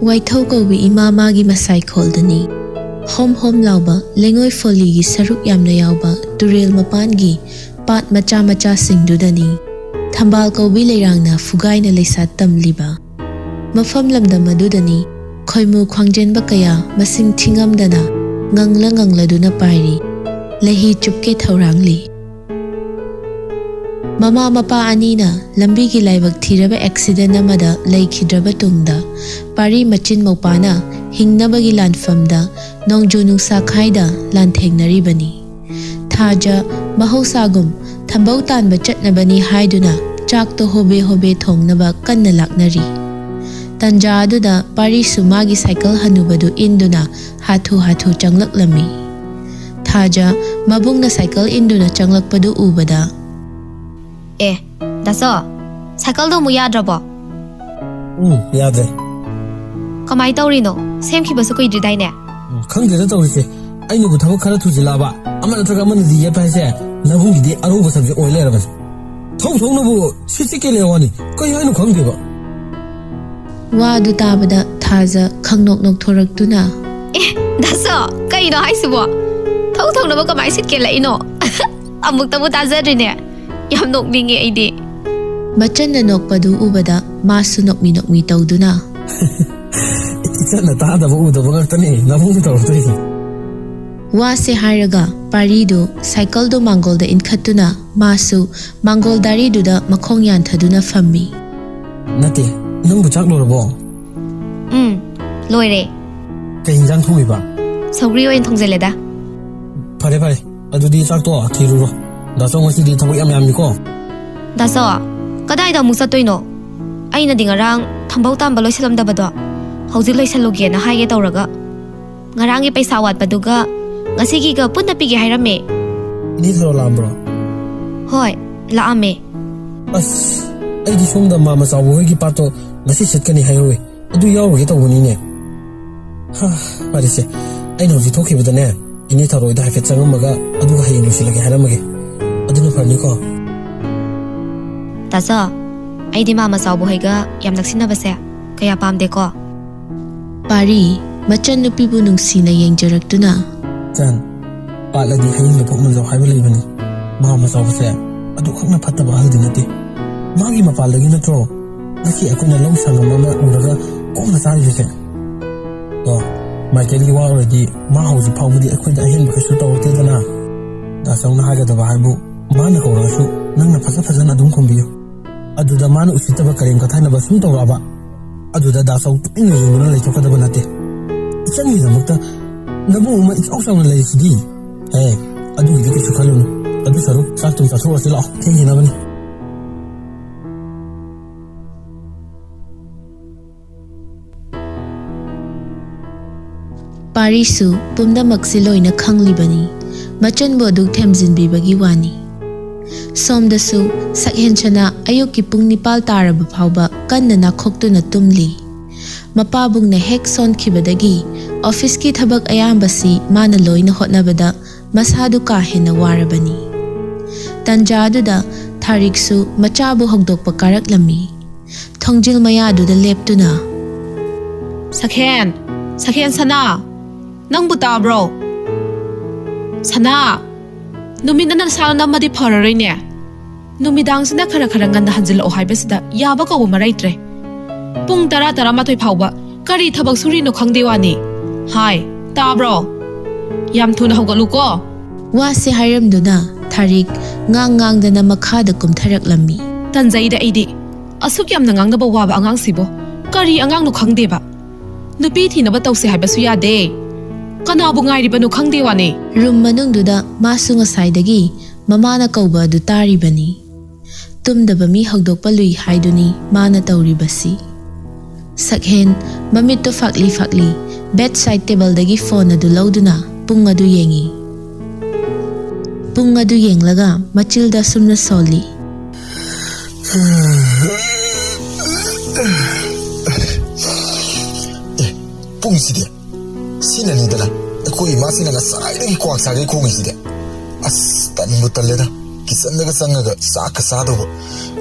Waithou Kobi ima magi masai kholdani hom lauba lengoi foli gi saruk yamna yauba turel mapangi pat macha macha singdudani thambal Kobi leirangna fugaina leisa tamliba mafam lamdam adudani khoimu khwangjenba kaya masing thingamdana ngangla duna pairi lehi chupke thaurangli mama mapa anina lambi gi laibak thiraba accident amada leikhidraba tungda pari machin mopana hingnabagi lanfamda nongju nungsa khaida lanthengnaribani thaja mahausagum thambau tanba chatnabani haiduna chakto hobe thongnaba kanna laknari tanja aduda pari sumagi cycle hanubadu induna hathu changlaklami thaja mabungna cycle induna changlakpadu ubada daso cycle do mu yadrabo yadre kamai tawrino semkhibasu kuidridaine khangdera tawrise ainu bu thabak khara thujilaba amana traga amana di ya paise nabungi di aruba sabje oileraba thong bu sisike lewani kai ainu khangdeba wa du tabada thaja khangnok nok thoraktuna daso kaino haisubo thong naba kamai sitke laino amuk tabu tazadrine yam nokninge aidi machanna nokpadu ubada masu nokmi tawduna itana tada bu uda bagatani nabungi tawtoi wase hairaga paridu cycle do mangol da inkhatuna masu mangol dari duda makhong yan thaduna fammi nate nangbu chak lorabo loire kai injang thoiba sauri oin thongjeleda pare adudi chak to thiruro daso ngasi di thabak yam ko daso kadai da musa toino aina dingarang thambau tamba loisalamdabado hauji loisaloge na haige tawraga ngarangi paisa wat paduga ngasigi ga punna pige hairame ni thoro lambro hoi laame as aidi somda mama sawo hogi pato ngasi setkani hayowe adu yawge tawuni ne ha parise aina hoji thokibadane ini tharo da haket changamaga adu ga hayeng losilage haramage aduna farni ko daso aidi mama sawo hoiga yam naksina base kaya pamde ko pari machan nupi bu nungsina yengjaraktuna chan paladi hayeng lepok manjaw haiba leibani mama sawo se adu khakna phattaba haldi nate magi mapalagi natro nasi akuna long sangama uraga komna sari se to Michael wa already ma hauji phawdi akhoi da hen bakasu tawte dana da sangna haga da baibu mana ko rasu nangna phasa na dum khombiyo aduda mana usitaba karem kathana ba sum tawraba aduda da saw in yunguna le chokada banate changi da mukta nabu ma it's also on le sidi adu ide ke sukhalun adu saru saktum sathu asila thengi na bani parisu pumda maksiloina khanglibani machan bo duk themjinbibagi wani somdasu sakhenchana ayuki pung nipal taraba phawba kanna nakhoktuna tumli mapabungna hek son khibadagi office ki thabak ayambasi mana loina hotnabada masadu ka hena warabani tanjaduda thariksu machabu hogdokpa karaklami thongjil mayaduda leptuna sakhen sana nangbu tabro sana numidana sana madi phararoine numidang sina khara nganda hanjil o haibasida yaba ko maraitre pung tara mathoi phawba kari thabak suri no khangdewani hai tabro yam thuna hawgaluko wase hairamduna tharik ngang dana makhada kumtharaklami tanjaida aidi asuk yamna ngangnaba waba angang sibo kari angang no khangdeba nupi thinaba tawse haibasu yade kanabu ngairibanu khangdewani room manungduda masu ngasaidagi mamana kauba du taribani tumdaba mi hogdokpa lui haiduni mana tawribasi sakhen mamitto fakli bedside table dagi phone adu lauduna pung adu yenglaga machilda sumna soli ꯄꯨꯡꯁꯤꯗꯤ ꯁꯤꯅꯅꯤꯗꯅ ꯑꯩꯈꯣꯏ ꯏꯃꯥꯁꯤꯅ ꯉꯁꯥꯏꯗꯒꯤ ꯀ꯭ꯋꯥꯛ ꯁꯥꯒꯩ ꯈꯣꯡꯉꯤꯁꯤꯗꯤ ꯑꯁ ꯇꯟꯕꯨ ꯇꯜꯂꯦꯗ ꯀꯤꯆꯟꯗꯒ ꯆꯪꯉꯒ ꯆꯥꯛꯀ ꯆꯥꯗꯧꯕ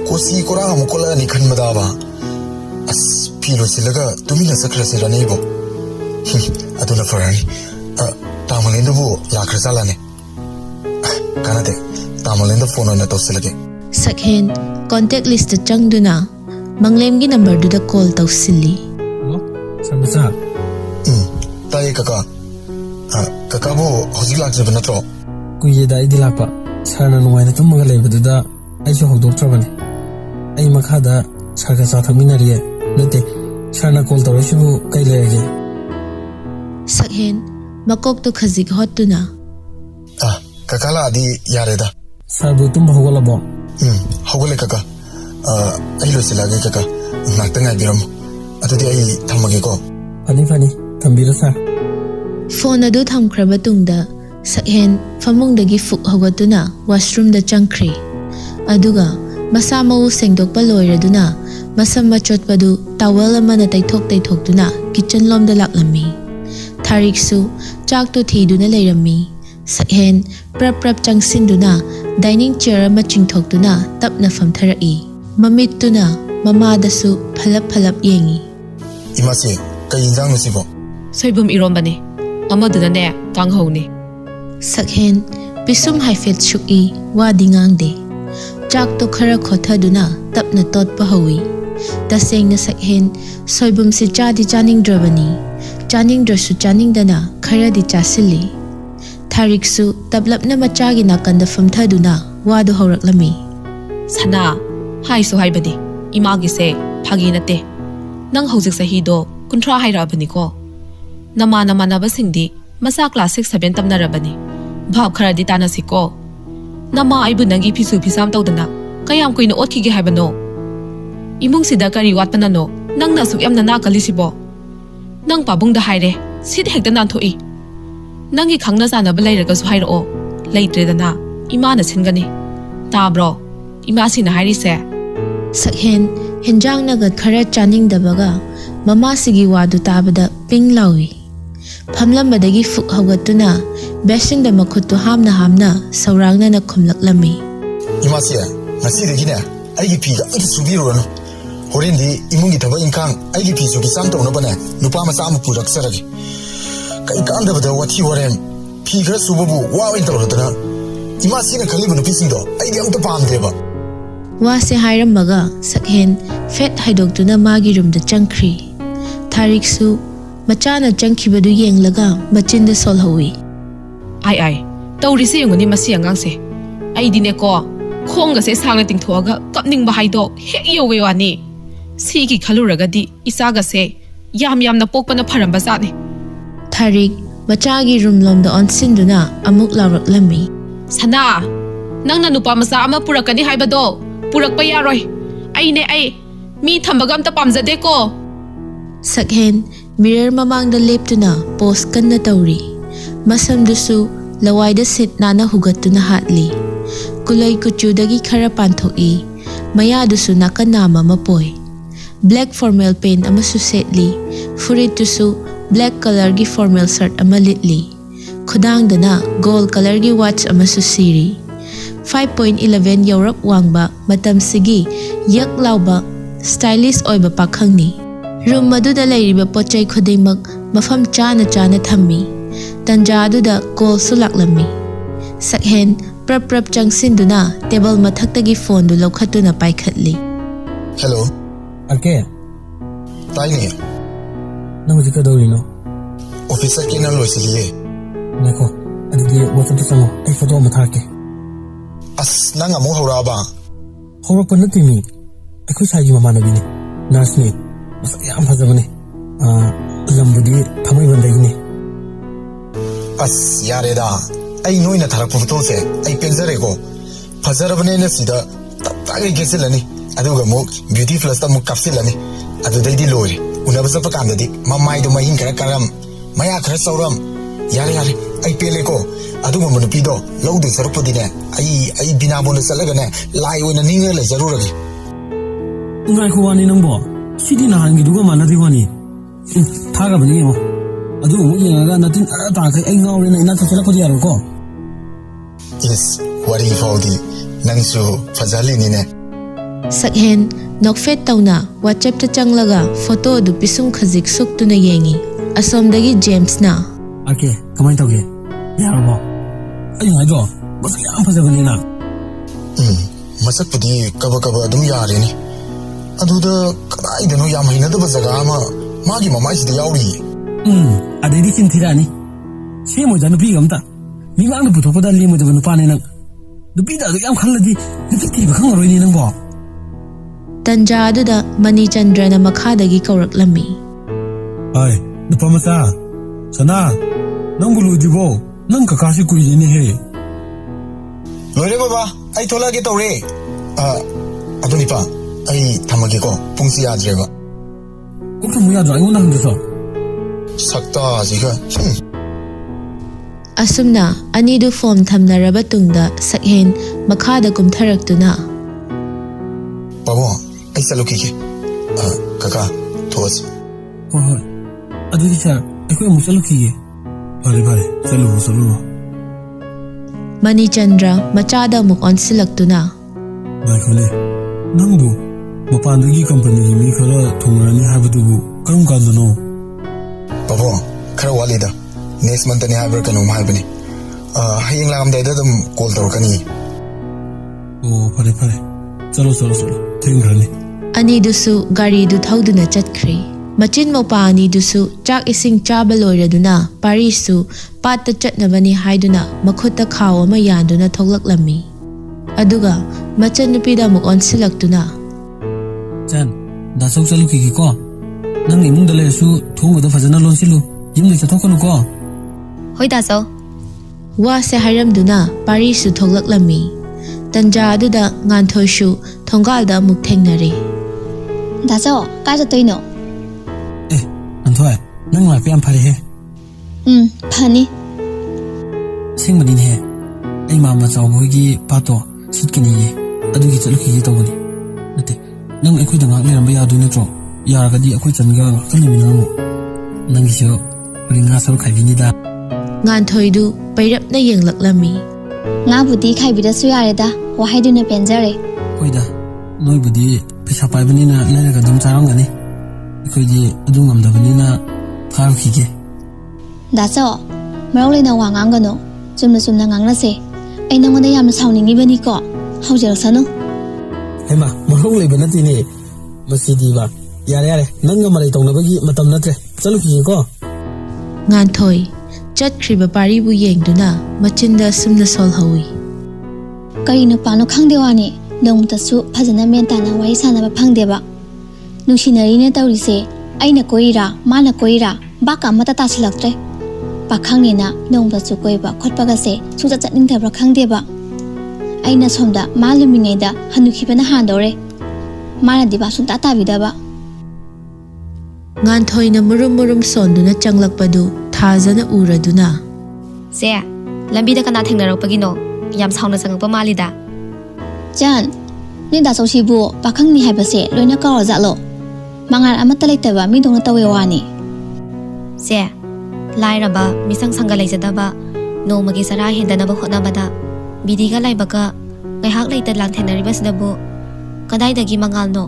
ꯀꯣꯆꯤ ꯀꯣꯔꯥꯡ ꯑꯃꯨꯛ ꯀꯣꯠꯂꯛꯑꯅꯤ ꯈꯟꯕꯗꯥꯕ ꯑꯁ ꯐꯤ ꯂꯣꯏꯁꯤꯜꯂꯒ ꯇꯨꯃꯤꯟꯅ ꯆꯠꯈ꯭ꯔꯁꯤꯔꯅꯦ ꯑꯩꯕꯣ ꯑꯗꯨꯅ ꯐꯔꯅꯤ ꯇꯥꯃꯣꯂꯦꯟꯗꯨꯕꯨ ꯂꯥꯛꯈ꯭ꯔꯖꯥꯠꯂꯅꯦ ꯀꯥꯟꯅꯗꯦ ꯇꯥꯃꯣꯂꯦꯟꯗ ꯐꯣꯟ ꯑꯣꯏꯅ ꯇꯧꯁꯤꯜꯂꯒꯦ ꯁꯛꯍꯦꯟ ꯀꯣꯟꯇꯦꯛ ꯂꯤꯁꯇ ꯆꯪꯗꯨꯅ ꯃꯪꯂꯦꯝꯒꯤ ꯅꯝꯕꯔꯗꯨꯗ ꯀꯣꯜ ꯇꯧꯁꯤꯜꯂꯤ ꯍꯜꯂꯣ ꯁꯔꯃꯆꯥ ꯇꯥꯏꯌꯦ ꯀꯀꯥ ꯀꯀꯥꯕꯨ ꯍꯧꯖꯤꯛ ꯂꯥꯛꯆꯕ ꯅꯠꯇ꯭ꯔꯣ ꯀꯨꯏꯌꯦꯗ ꯑꯩꯗꯤ ꯂꯥꯛꯄ ꯁꯥꯔꯅ ꯅꯨꯡꯉꯥꯏꯅ ꯇꯨꯝꯃꯒ ꯂꯩꯕꯗꯨꯗ ꯑꯩꯁꯨ ꯍꯧꯗꯣꯛꯇ꯭ꯔꯕꯅꯤ ꯑꯩ ꯃꯈꯥꯗ ꯁꯥꯔꯒ ꯆꯥ ꯊꯛꯃꯤꯟꯅꯔꯤꯌꯦ ꯅꯠꯇꯦ ꯁꯥꯔꯅ ꯀꯣꯜ ꯇꯧꯔꯛꯏꯁꯤꯕꯨ ꯀꯩ ꯂꯩꯔꯒꯦ ꯁꯛꯍꯦꯟ ꯃꯀꯣꯛꯇꯨ ꯈꯖꯤꯛ ꯍꯣꯠꯇꯨꯅ ꯀꯀꯥ ꯂꯥꯛꯑꯗꯤ ꯌꯥꯔꯦꯗ ꯁꯥꯔꯕꯨ ꯇꯨꯝꯕ ꯍꯧꯒꯠꯂꯕꯣ ꯍꯧꯒꯠꯂꯦ ꯀꯀꯥ ꯑꯩ ꯂꯣꯏꯁꯤꯜꯂꯛꯑꯒꯦ ꯀꯀꯥ ꯉꯥꯛꯇ ꯉꯥꯏꯕꯤꯔꯝꯃꯣ ꯑꯗꯨꯗꯤ ꯑꯩ ꯊꯝꯃꯒꯦꯀꯣ ꯐꯅꯤ ꯊꯝꯕꯤꯔꯣ ꯁꯥꯔ ꯐꯣꯟ ꯑꯗꯨ ꯊꯝꯈ꯭ꯔꯕ ꯇꯨꯡꯗ ꯁꯛꯍꯦꯟ ꯐꯃꯨꯡꯗꯒꯤ ꯐꯨꯛ ꯍꯧꯒꯠꯇꯨꯅ ꯋꯥꯁꯔꯨꯝꯗ ꯆꯪꯈ꯭ꯔꯤ ꯑꯗꯨꯒ ꯃꯁꯥ ꯃꯎ ꯁꯦꯡꯗꯣꯛꯄ ꯂꯣꯏꯔꯗꯨꯅ ꯃꯁꯝ ꯃꯆꯣꯠꯄꯗꯨ ꯇꯥꯋꯦꯜ ꯑꯃꯅ ꯇꯩꯊꯣꯛꯇꯨꯅ ꯀꯤꯆꯟ ꯂꯣꯝꯗ ꯂꯥꯛꯂꯝꯃꯤ ꯊꯥꯔꯤꯛꯁꯨ ꯆꯥꯛꯇꯨ ꯊꯤꯗꯨꯅ ꯂꯩꯔꯝꯃꯤ ꯁꯛꯍꯦꯟ ꯄ꯭ꯔꯞ ꯆꯪꯁꯤꯟꯗꯨꯅ ꯗꯥꯏꯅꯤꯡ ꯆꯤꯌꯔ ꯑꯃ ꯆꯤꯡꯊꯣꯛꯇꯨꯅ ꯇꯞꯅ ꯐꯝꯊꯔꯛꯏ ꯃꯃꯤꯠꯇꯨꯅ ꯃꯃꯥꯗꯁꯨ ꯐꯂꯞ ꯌꯦꯡꯉꯤ ꯏꯃꯥꯁꯤ ꯀꯩ ꯏꯟꯖꯥꯡꯅꯣ ꯁꯤꯕꯣ ꯁꯣꯏꯕꯨꯝ ꯏꯔꯣꯝꯕꯅꯤ ꯑꯃꯗꯨꯅꯅꯦ ꯀꯥꯡꯍꯧꯅꯤ ꯁꯛꯍꯦꯟ ꯄꯤꯁꯨꯝ ꯍꯥꯏꯐꯦꯠ ꯁꯨꯛꯏ ꯋꯥꯗꯤ ꯉꯥꯡꯗꯦ ꯆꯥꯛꯇꯣ ꯈꯔ ꯈꯣꯊꯗꯨꯅ ꯇꯞꯅ ꯇꯣꯠꯄ ꯍꯧꯏ ꯇꯁꯦꯡꯅ ꯁꯛꯍꯦꯟ ꯁꯣꯏꯕꯨꯝꯁꯤ ꯆꯥꯗꯤ ꯆꯥꯅꯤꯡꯗ꯭ꯔꯕꯅꯤ ꯆꯥꯅꯤꯡꯗ꯭ꯔꯁꯨ ꯆꯥꯅꯤꯡꯗꯅ ꯈꯔꯗꯤ ꯆꯥꯁꯤꯜꯂꯤ ꯊꯥꯔꯤꯛꯁꯨ ꯇꯞꯂꯞꯅ ꯃꯆꯥꯒꯤ ꯅꯥꯀꯟꯗ ꯐꯝꯊꯗꯨꯅ ꯋꯥꯗꯨ ꯍꯧꯔꯛꯂꯝꯃꯤ ꯁꯅꯥ ꯍꯥꯏꯁꯨ ꯍꯥꯏꯕꯗꯤ ꯏꯃꯥꯒꯤꯁꯦ ꯐꯥꯒꯤ ꯅꯠꯇꯦ ꯅꯪ ꯍꯧꯖꯤꯛ ꯆꯍꯤꯗꯣ 30 ꯍꯥꯏꯔꯛꯑꯕꯅꯤꯀꯣ ꯅꯃꯥꯟꯅꯕꯁꯤꯡꯗꯤ ꯃꯆꯥ ꯀ꯭ꯂꯥꯁ 6-7 ꯇꯝꯅꯔꯕꯅꯤ ꯚꯥꯞ ꯈꯔꯗꯤ ꯇꯥꯟꯅꯁꯤꯀꯣ ꯅꯃꯥ ꯑꯩꯕꯨ ꯅꯪꯒꯤ ꯐꯤꯁꯨ ꯐꯤꯁꯥꯝ ꯇꯧꯗꯅ ꯀꯌꯥꯝ ꯀꯨꯏꯅ ꯑꯣꯠꯈꯤꯒꯦ ꯍꯥꯏꯕꯅꯣ ꯏꯃꯨꯡꯁꯤꯗ ꯀꯔꯤ ꯋꯥꯠꯄꯅꯅꯣ ꯅꯪꯅ ꯑꯁꯨꯛ ꯌꯥꯝꯅ ꯅꯥꯀꯜꯂꯤꯁꯤꯕꯣ ꯅꯪ ꯄꯥꯕꯨꯡꯗ ꯍꯥꯏꯔꯦ ꯁꯤꯗ ꯍꯦꯛꯇ ꯅꯥꯟꯊꯣꯛꯏ ꯅꯪꯒꯤ ꯈꯪꯅ ꯆꯥꯟꯅꯕ ꯂꯩꯔꯒꯁꯨ ꯍꯥꯏꯔꯛꯑꯣ ꯂꯩꯇ꯭ꯔꯦꯗꯅ ꯏꯃꯥꯅ ꯁꯤꯟꯒꯅꯤ ꯇꯥꯕ꯭ꯔꯣ ꯏꯃꯥꯁꯤꯅ ꯍꯥꯏꯔꯤꯁꯦ ꯁꯛꯍꯦꯟ ꯍꯦꯟꯖꯥꯡ ꯅꯒꯠ ꯈꯔ ꯆꯥꯅꯤꯡꯗꯕꯒ ꯃꯃꯥꯁꯤꯒꯤ ꯋꯥꯗꯨ ꯇꯥꯕꯗ ꯄꯤꯡ ꯂꯥꯎꯏ ꯐꯝꯂꯝꯕꯗꯒꯤ ꯐꯨꯛ ꯍꯧꯒꯠꯇꯨꯅ ꯕꯦꯁꯤꯟꯗ ꯃꯈꯨꯠꯇꯨ ꯍꯥꯝꯅ ꯁꯧꯔꯥꯡꯅꯅ ꯈꯨꯝꯂꯛꯂꯝꯃꯤ 이마씨, ngasiꯗꯒꯤꯅꯦ ꯑꯩꯒꯤ ꯐꯤꯒ ꯑꯝꯇ ꯁꯨꯕꯤꯔꯨꯔꯅꯨ ꯍꯣꯔꯦꯟꯗꯤ ꯏꯃꯨꯡꯒꯤ ꯊꯕꯛ ꯏꯟꯈꯥꯡ ꯑꯩꯒꯤ ꯐꯤ ꯁꯨꯕꯤ ꯆꯥꯝ ꯇꯧꯅꯕꯅꯦ ꯅꯨꯄꯥ ꯃꯆꯥ ꯑꯃ ꯄꯨꯔꯛꯆꯔꯒꯦ ꯀꯩ ꯀꯥꯟꯗꯕꯗ ꯋꯥꯊꯤ ꯋꯥꯔꯦꯝ ꯐꯤ ꯈꯔ ꯁꯨꯕꯕꯨ ꯋꯥ ꯑꯣꯏꯅ ꯇꯧꯔꯗꯅ ꯏꯃꯥꯁꯤꯅ ꯈꯜꯂꯤꯕ ꯅꯨꯄꯤꯁꯤꯡꯗꯣ ꯑꯩꯗꯤ ꯑꯝꯇ ꯄꯥꯝꯗꯦꯕ ꯋꯥꯁꯦ ꯍꯥꯏꯔꯝꯃꯒ ꯁꯛꯍꯦꯟ ꯐꯦꯠ ꯍꯥꯏꯗꯣꯛꯇꯨꯅ ꯃꯥꯒꯤ ꯔꯨꯝꯗ ꯆꯪꯈ꯭ꯔꯤ ꯊꯥꯔꯤꯛꯁꯨ ꯃꯆꯥꯅ ꯆꯪꯈꯤꯕꯗꯨ ꯌꯦꯡꯂꯒ ꯃꯆꯤꯟꯗ ꯁꯣꯜꯍꯧꯏ ꯑꯥꯏ ꯇꯧꯔꯤꯁꯦ ꯌꯦꯡꯉꯨꯅꯤ ꯃꯁꯤ ꯑꯉꯥꯡꯁꯦ ꯑꯩꯗꯤꯅꯦꯀꯣ ꯈꯣꯡꯒꯁꯦ ꯁꯥꯡꯅ ꯇꯤꯡꯊꯣꯛꯑꯒ ꯀꯞꯅꯤꯡꯕ ꯍꯥꯏꯗꯣ ꯍꯦꯛ ꯌꯧꯋꯦ ꯋꯥꯅꯤ ꯁꯤꯒꯤ ꯈꯜꯂꯨꯔꯒꯗꯤ ꯏꯆꯥꯒꯁꯦ ꯌꯥꯝꯅ ꯄꯣꯛꯄꯅ ꯐꯔꯝꯕ ꯖꯥꯠꯅꯤ ꯊꯥꯔꯤꯛ ꯃꯆꯥꯒꯤ ꯔꯨꯝ ꯂꯣꯝꯗ ꯑꯣꯟꯁꯤꯟꯗꯨꯅ ꯑꯃꯨꯛ ꯂꯥꯎꯔꯛꯂꯝꯃꯤ ꯁꯅꯥ ꯅꯪꯅ ꯅꯨꯄꯥ ꯃꯆꯥ ꯑꯃ ꯄꯨꯔꯛꯀꯅꯤ ꯍꯥꯏꯕꯗꯣ ꯄꯨꯔꯛꯄ ꯌꯥꯔꯣꯏ ꯑꯩ ꯃꯤ ꯊꯝꯕꯒ ꯑꯝꯇ ꯄꯥꯝꯖꯗꯦꯀꯣ ꯁꯛꯍꯦꯟ ꯃꯤꯔꯔ ꯃꯃꯥꯡꯗ ꯂꯦꯞꯇꯨꯅ ꯄꯣꯁ ꯀꯟꯅ ꯇꯧꯔꯤ ꯃꯁꯝꯗꯨꯁꯨ ꯂꯋꯥꯏꯗ ꯁꯤꯠ ꯅꯥꯟꯅ ꯍꯨꯒꯠꯇꯨꯅ ꯍꯥꯠꯂꯤ ꯀꯨꯂꯩ ꯀꯨꯆꯨꯗꯒꯤ ꯈꯔ ꯄꯥꯟꯊꯣꯛꯏ ꯃꯌꯥꯗꯨꯁꯨ ꯅꯥꯀꯟ ꯅꯥꯝ ꯑꯃ ꯄꯣꯏ ꯕ꯭ꯂꯦꯛ ꯐꯣꯔꯃꯦꯜ ꯄꯦꯟ ꯑꯃꯁꯨ ꯁꯦꯠꯂꯤ ꯐꯨꯔꯤꯠꯇꯨꯁꯨ ꯕ꯭ꯂꯦꯛ ꯀꯂꯔꯒꯤ ꯐꯣꯔꯃꯦꯜ ꯁꯔꯠ ꯑꯃ ꯂꯤꯠꯂꯤ ꯈꯨꯗꯥꯡꯗꯅ ꯒꯣꯜ ꯀꯂꯔꯒꯤ ꯋꯥꯠꯆ ꯑꯃꯁꯨ ꯁꯤꯔꯤ 5.11 ꯌꯧꯔꯞ ꯋꯥꯡꯕ ꯃꯇꯝꯁꯤꯒꯤ ꯌꯛ ꯂꯥꯎꯕ ꯁ꯭ꯇꯥꯏꯂꯤꯁ ꯑꯣꯏꯕ ꯄꯥꯈꯪꯅꯤ ꯔꯨꯝ ꯑꯗꯨꯗ ꯂꯩꯔꯤꯕ ꯄꯣꯠꯆꯩ ꯈꯨꯗꯤꯡꯃꯛ ꯃꯐꯝ ꯆꯥꯅ ꯊꯝꯃꯤ ꯇꯟꯖꯥ ꯑꯗꯨꯗ ꯀꯣꯜꯁꯨ ꯂꯥꯛꯂꯝꯃꯤ ꯁꯛꯍꯦꯟ ꯄ꯭ꯔꯞ ꯆꯪꯁꯤꯟꯗꯨꯅ ꯇꯦꯕꯜ ꯃꯊꯛꯇꯒꯤ ꯐꯣꯟꯗꯨ ꯂꯧꯈꯠꯇꯨꯅ ꯄꯥꯏꯈꯠꯂꯤ ꯍꯦꯜꯂꯣ ꯑꯔꯀꯦ ꯇꯥꯏꯅꯦ ꯅꯪ ꯍꯧꯖꯤꯛ ꯀꯩꯗꯧꯔꯤꯅꯣ ꯑꯣꯐꯤꯁ ꯆꯠꯀꯦꯅ ꯂꯣꯏꯁꯤꯜꯂꯤꯌꯦ ꯉꯥꯏꯈꯣ ꯑꯗꯨꯗꯤ ꯋꯥꯆꯞꯇ ꯆꯪꯉꯣ ꯑꯩ ꯐꯣꯇꯣ ꯑꯃ ꯊꯥꯔꯛꯀꯦ ꯑꯁ ꯅꯪ ꯑꯃꯨꯛ ꯍꯧꯔꯛꯑꯕ ꯍꯧꯔꯛꯄ ꯅꯠꯇꯦ ꯃꯤ ꯑꯩꯈꯣꯏ ꯁꯥꯏꯒꯤ ꯃꯃꯥꯟꯅꯕꯤꯅꯤ ꯅꯔꯁꯅꯤ ꯃꯁꯛ ꯌꯥꯝ ꯐꯖꯕꯅꯤ ꯂꯝꯕꯨꯗꯤ ꯊꯥꯡꯃꯩꯕꯟꯗꯒꯤꯅꯤ ꯑꯁ ꯌꯥꯔꯦꯗ ꯑꯩ ꯅꯣꯏꯅ ꯊꯥꯔꯛꯄ ꯐꯣꯇꯣꯁꯦ ꯑꯩ ꯄꯦꯟꯖꯔꯦꯀꯣ ꯐꯖꯔꯕꯅꯦꯅ ꯁꯤꯗ ꯇꯞꯇꯥꯒꯩ ꯀꯦꯁꯤꯜꯂꯅꯤ ꯑꯗꯨꯒ ꯑꯃꯨꯛ ꯕ꯭ꯌꯨꯇꯤ ꯄ꯭ꯂꯁꯇ ꯑꯃꯨꯛ ꯀꯥꯞꯁꯤꯜꯂꯅꯤ ꯑꯗꯨꯗꯩꯗꯤ ꯂꯣꯏꯔꯦ ꯎꯅꯕ ꯆꯠꯄ ꯀꯥꯟꯗꯗꯤ ꯃꯃꯥꯏꯗꯣ ꯃꯍꯤꯡ ꯈꯔ ꯀꯥꯔꯝ ꯃꯌꯥ ꯈꯔ ꯆꯥꯎꯔꯝ ꯌꯥꯔꯦ ꯑꯩ ꯄꯦꯜꯂꯦꯀꯣ ꯑꯗꯨꯒꯨꯝꯕ ꯅꯨꯄꯤꯗꯣ ꯂꯧꯗꯣꯏ ꯁꯔꯨꯛꯄꯨꯗꯤꯅꯦ ꯑꯩ ꯕꯤꯅꯥꯕꯣꯟꯗ ꯆꯠꯂꯒꯅꯦ ꯂꯥꯏ ꯑꯣꯏꯅ ꯅꯤꯡꯉ ꯂꯩꯖꯔꯨꯔꯒꯦ Ngai ko wani nang bo. Sidi na hangi duga mana di wani. Thaga bani yo. Adu mu yenga natin ta kai ai ngawre na ina ta chala ko yaro ko. Yes, wari faudi nangsu fazali ni ne. Sakhen nokfet tawna WhatsApp ta changlaga photo du pisum khajik suk tu na yengi. Asomdagi James na. Okay, kamai tawge. Yaro bo. Ai ngai do. Masak yam fazabani na. Masak pudi kaba kaba adum yare ni. Aduda kadai dano yam hina da bazaga ama magi mama isi da yauri. Adedi cintirani. Se mo janu pi gamta. Mi mang na puto ko da limo janu pa ne nang. Du pi da yam khaladi. Du ti ba khang roi ni nang bo. Tanja aduda Mani Chandra na makhadagi kauraklammi. Ai, du pa masa. Sana, nang bulu jibo. Nang kakasi kuyi ni he. Lore baba, ai thola ke tawre. Aduni pa, ai thamagi ko pungsi yadre ba. Ko thamu ya dra ngona hande so. Sakta jiga. Asumna anidu form thamnaraba tungda sakhen makhada kumtharaktuna. Babo, ai saluki ke. Kaka, thos. Ho ho. Adudi sir, ai mu saluki ye. Bare, salu. Mani Chandra machada muk onsilaktuna. Bai khale. Nangbu mapandagi company mi khara thungrani habudu karum kandano. Babo, khara walida. Next month ni haber kanu mahal bani. Hayeng lam dai da dum call tor kani. Oh, pare. Chalo. Thingrani. Anidusu gari du thauduna chatkri. Machin mopa anidusu chak ising chaba loiraduna parisu patta chatnabani haiduna makhutta khaw ama yanduna thoglaklammi. Aduga machan nupida muk onsilaktuna. Chan, da sau saluki ki ko. Nang imung dale su thungo da fajana lonsilu. Yimle chathokanu ko. Hoi da so. Wa se hairamduna parisu thoglaklammi. Tanja aduda nganthoishu thongalda muk thengnari. Da so, ka ja toino. Anthoi, nang la piam phare he. Phani. Singmani he. Ai mama chawbo gi pato sitkani ye. Adu gi chaluki gi tawani. Nate, nang ekoi da ngak leram ba yadu ne tro. Yaraga di ekoi changa kani minamo. Nang gi so ringa saru khai bini da. Nganthoidu pairapna yenglaklammi. Nga budi khai bi da su yare da. Wa haidu na penjare. Hoi da. Noi budi pisa pai bani na lera ga dum charang ngani. Ekoi di adu ngamda bani na tharu ki ge. Da so, marau le na wa ngang ga no. Sumna ngang na se. Ai nang da yam sawningi bani ko. Haujal sanu. Hema, marong le bana ti ni. Masidi ba. Yare. Nang ga marai tongna bagi matam natre. Chaluki ko. Nganthoi chatkriba paribu yengduna machinda sumna solhawi. Kari no pano khangde wani. Nong ta su phajana menta na wai sana ba phangde ba. Nusinari ne tawri se. Ai na koira, ma na koira. Ba ka mata ta silaktre. Pakhang ni na nong ta su koi ba khotpa ga se. Su cha chatning thebra khangde ba. Ai na somda ma lumingai da hanukhi bana handore. Ma na di ba sun ta ta bi da ba. Nganthoina murum sonduna changlakpadu thajana uraduna. Se, lambi da kana thengnarapagi no. Yam sauna sangpa malida. Jan, ni da so si bu pakhang ni haiba se loina ka ra za lo. Mangar amata leitaba mi dongna tawe wani. Se, lairaba misang sangga leijadaba nomagi sara hendanaba hotnabada bidiga laibaga ngaihak leita lang thenaribasdabu kadaidagi mangal no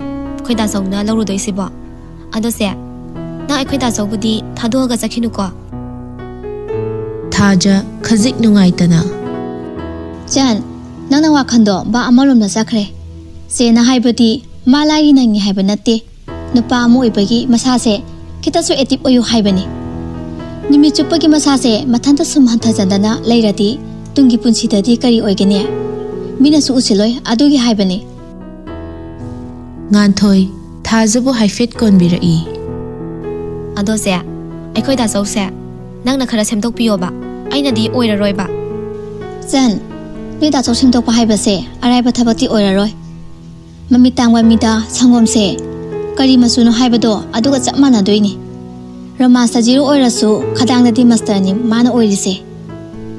khoida songna lawrudoisibo ado se na khoida sawbudi thadoga chakhinu ko Thaja khazik nungaitana. Jan, nang na wakhando ba amalom na sakre. Se na haibati malai nang ni haiba natte. Nupa amu ibagi masase kita su etip oyu haibani. Nimi chupagi masase mathanta sumhantha jandana leirati tungi punsi dadi kari oigene. Mina su usiloi adugi haibani. Nganthoi thajabu haifet konbirai. ado se khoida saw se nang na khara semtok piyoba aina di oiraroiba. Jan, ni da so simtok pa haiba se arai ba thabati oiraroi. Mami tangwa mida sangom se kari masuno haibado aduga chap mana doini. Rama sajiro oirasu khadang na di master ni mana oirise.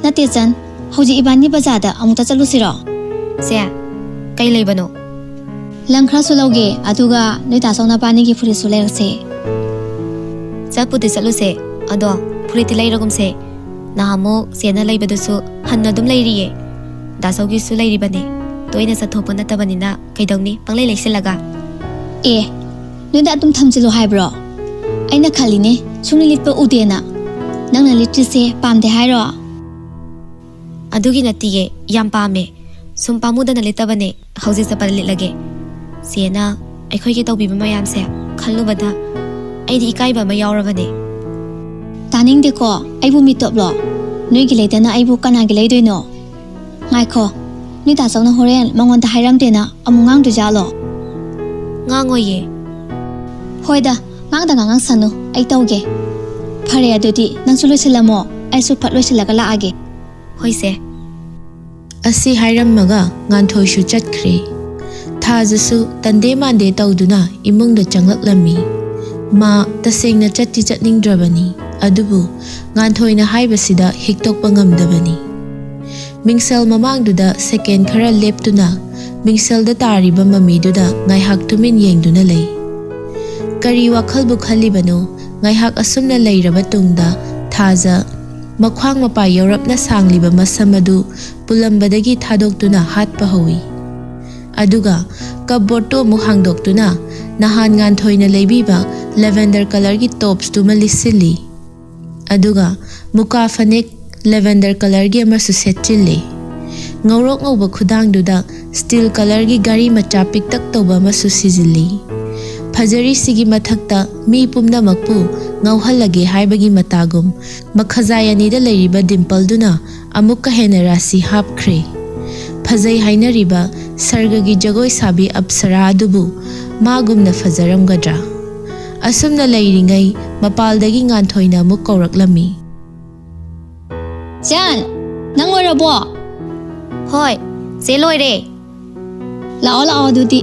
Nate Jan, hauji ibani bazada amuta chalusiro. Se kai leibano ꯂꯪ ꯈꯔꯁꯨ ꯂꯧꯒꯦ ꯑꯗꯨꯒ ꯅꯣꯏ ꯇꯥꯆꯧ ꯅꯄꯥꯅꯤꯒꯤ ꯐꯨꯔꯤꯠꯁꯨ ꯂꯩꯔꯛꯁꯦ ꯆꯠꯄꯨꯗꯤ ꯆꯠꯂꯨꯁꯦ ꯑꯗꯣ ꯐꯨꯔꯤꯠꯇꯤ ꯂꯩꯔꯒꯨꯝꯁꯦ ꯅꯍꯥꯟꯃꯨꯛ ꯆꯦꯅ ꯂꯩꯕꯗꯨꯁꯨ ꯍꯟꯅ ꯑꯗꯨꯝ ꯂꯩꯔꯤꯌꯦ ꯗꯥꯆꯧꯒꯤꯁꯨ ꯂꯩꯔꯤꯕꯅꯦ ꯇꯣꯏꯅ ꯆꯠꯊꯣꯛꯄ ꯅꯠꯇꯕꯅꯤꯅ ꯀꯩꯗꯧꯅꯤ ꯄꯪꯂꯩ ꯂꯩꯁꯤꯜꯂꯒ ꯑꯦ ꯅꯣꯏꯗ ꯑꯗꯨꯝ ꯊꯝꯖꯤꯜꯂꯨ ꯍꯥꯏꯕ꯭ꯔꯣ ꯑꯩꯅ ꯈꯜꯂꯤꯅꯦ ꯁꯨꯡꯂꯤ ꯂꯤꯠꯄ ꯎꯗꯦꯅ ꯅꯪꯅ ꯂꯤꯠꯇ꯭ꯔꯤꯁꯦ ꯄꯥꯝꯗꯦ ꯍꯥꯏꯔꯣ ꯑꯗꯨꯒꯤ ꯅꯠꯇꯤꯌꯦ ꯌꯥꯝ ꯄꯥꯝꯃꯦ ꯁꯨꯝ ꯄꯥꯝꯃꯨꯗꯅ ꯂꯤꯠꯇꯕꯅꯦ ꯍꯧꯖꯤꯛ ꯆꯠꯄꯗ ꯂꯤꯠꯂꯒꯦ ꯆꯦꯅ ꯑꯩꯈꯣꯏꯒꯤ ꯇꯧꯕꯤꯕ ꯃꯌꯥꯝꯁꯦ ꯈꯜꯂꯨꯕꯗ ꯑꯩꯗꯤ ꯏꯀꯥꯏꯕ ꯑꯃ ꯌꯥꯎꯔꯕꯅꯦ ꯇꯥꯅꯤꯡꯗꯦꯀꯣ ꯑꯩꯕꯨ ꯃꯤꯇꯣꯞꯂꯣ ꯅꯣꯏꯒꯤ ꯂꯩꯇꯅ ꯑꯩꯕꯨ ꯀꯅꯥꯒꯤ ꯂꯩꯗꯣꯏꯅꯣ ꯉꯥꯏꯈꯣ ꯅꯣꯏ ꯇꯥꯆꯧꯅ ꯍꯣꯔꯦꯟ ꯃꯉꯣꯟꯗ ꯍꯥꯏꯔꯝꯗꯦꯅ ꯑꯃꯨꯛ ꯉꯥꯡꯗꯣꯏꯖꯥꯠꯂꯣ ꯉꯥꯡꯉꯣꯏꯌꯦ ꯍꯣꯏꯗ ꯉꯥꯡꯁꯅꯨ ꯑꯩ ꯇꯧꯒꯦ ꯐꯔꯦ ꯑꯗꯨꯗꯤ ꯅꯪꯁꯨ ꯂꯣꯏꯁꯤꯜꯂꯝꯃꯣ ꯑꯩꯁꯨ ꯐꯠ ꯂꯣꯏꯁꯤꯜꯂꯒ ꯂꯥꯛꯑꯒꯦ ꯍꯣꯏꯁꯦ ꯑꯁꯤ ꯍꯥꯏꯔꯝꯃꯒ ꯉꯥꯟꯊꯣꯏꯁꯨ ꯆꯠꯈ꯭ꯔꯦ ꯊꯥꯖꯁꯨ ꯇꯟꯗꯦ ꯃꯥꯟꯗꯦ ꯇꯧꯗꯨꯅ ꯏꯃꯨꯡꯗ ꯆꯪꯂꯛꯂꯝꯃꯤ ꯃꯥ ꯇꯁꯦꯡꯅ ꯆꯠꯇꯤ ꯆꯠꯅꯤꯡꯗ꯭ꯔꯕꯅꯤ ꯑꯗꯨꯕꯨ ꯉꯥꯟꯊꯣꯏꯅ ꯍꯥꯏꯕꯁꯤꯗ ꯍꯤꯛꯇꯣꯛꯄ ꯉꯝꯗꯕꯅꯤ ꯃꯤꯡꯁꯦꯜ ꯃꯃꯥꯡꯗꯨꯗ ꯁꯦꯀꯦꯟ ꯈꯔ ꯂꯦꯞꯇꯨꯅ ꯃꯤꯡꯁꯦꯜꯗ ꯇꯥꯔꯤꯕ ꯃꯃꯤꯗꯨꯗ ꯉꯥꯏꯍꯥꯛ ꯇꯨꯃꯤꯟ ꯌꯦꯡꯗꯨꯅ ꯂꯩ ꯀꯔꯤ ꯋꯥꯈꯜꯕꯨ ꯈꯜꯂꯤꯕꯅꯣ ꯉꯥꯏꯍꯥꯛ ꯑꯁꯨꯝꯅ ꯂꯩꯔꯕ ꯇꯨꯡꯗ ꯊꯥꯖ ꯃꯈ꯭ꯋꯥꯡ ꯃꯄꯥ ꯌꯧꯔꯞꯅ ꯁꯥꯡꯂꯤꯕ ꯃꯁꯝ ꯑꯗꯨ ꯄꯨꯜꯂꯝꯕꯗꯒꯤ ꯊꯥꯗꯣꯛꯇꯨꯅ ꯍꯥꯠꯄ ꯍꯧꯏ ꯑꯗꯨꯒ ꯀꯞꯕꯣꯔꯗꯇꯨ ꯑꯃꯨꯛ ꯍꯥꯡꯗꯣꯛꯇꯨꯅ ꯅꯍꯥꯟ ꯉꯥꯟꯊꯣꯏꯅ ꯂꯩꯕꯤꯕ ꯂꯦꯚꯦꯟꯗꯔ ꯀꯂꯔꯒꯤ ꯇꯣꯞꯁꯇꯨꯃ ꯂꯤꯠꯁꯤꯜꯂꯤ ꯑꯗꯨꯒ ꯃꯨꯀꯥ ꯐꯅꯦꯛ ꯂꯦꯚꯦꯟꯗꯔ ꯀꯂꯔꯒꯤ ꯑꯃꯁꯨ ꯁꯦꯠꯆꯤꯜꯂꯤ ꯉꯧꯔꯣꯛ ꯉꯧꯕ ꯈꯨꯗꯥꯡꯗꯨꯗ ꯁ꯭ꯇꯤꯜ ꯀꯂꯔꯒꯤ ꯒꯥꯔꯤ ꯃꯆꯥ ꯄꯤꯛꯇꯛ ꯇꯧꯕ ꯑꯃꯁꯨ ꯁꯤꯖꯤꯜꯂꯤ ꯐꯖꯔꯤꯁꯤꯒꯤ ꯃꯊꯛꯇ ꯃꯤ ꯄꯨꯝꯅꯃꯛꯄꯨ ꯉꯧꯍꯜꯂꯒꯦ ꯍꯥꯏꯕꯒꯤ ꯃꯇꯥꯒꯨꯝ ꯃꯈꯖꯥꯏ ꯑꯅꯤꯗ ꯂꯩꯔꯤꯕ ꯗꯤꯝꯄꯜꯗꯨꯅ ꯑꯃꯨꯛꯀ ꯍꯦꯟꯅ ꯔꯥꯁꯤ ꯍꯥꯞꯈ꯭ꯔꯦ ꯐꯖꯩ ꯍꯥꯏꯅꯔꯤꯕ ꯁꯔꯒꯒꯤ ꯖꯒꯣꯏ ꯁꯥꯕꯤ ꯑꯞꯁꯔꯥ ꯑꯗꯨꯕꯨ ꯃꯥꯒꯨꯝꯅ ꯐꯖꯔꯝꯒꯗ꯭ꯔꯥ ꯑꯁꯨꯝꯅ ꯂꯩꯔꯤꯉꯩ ꯃꯄꯥꯜꯗꯒꯤ ꯉꯥꯟꯊꯣꯏꯅ ꯑꯃꯨꯛ ꯀꯧꯔꯛꯂꯝꯃꯤ ꯆꯥꯟ ꯅꯪ ꯂꯣꯏꯔꯕꯣ ꯍꯣꯏ ꯆꯦ ꯂꯣꯏꯔꯦ ꯂꯥꯛꯑꯣ ꯑꯗꯨꯗꯤ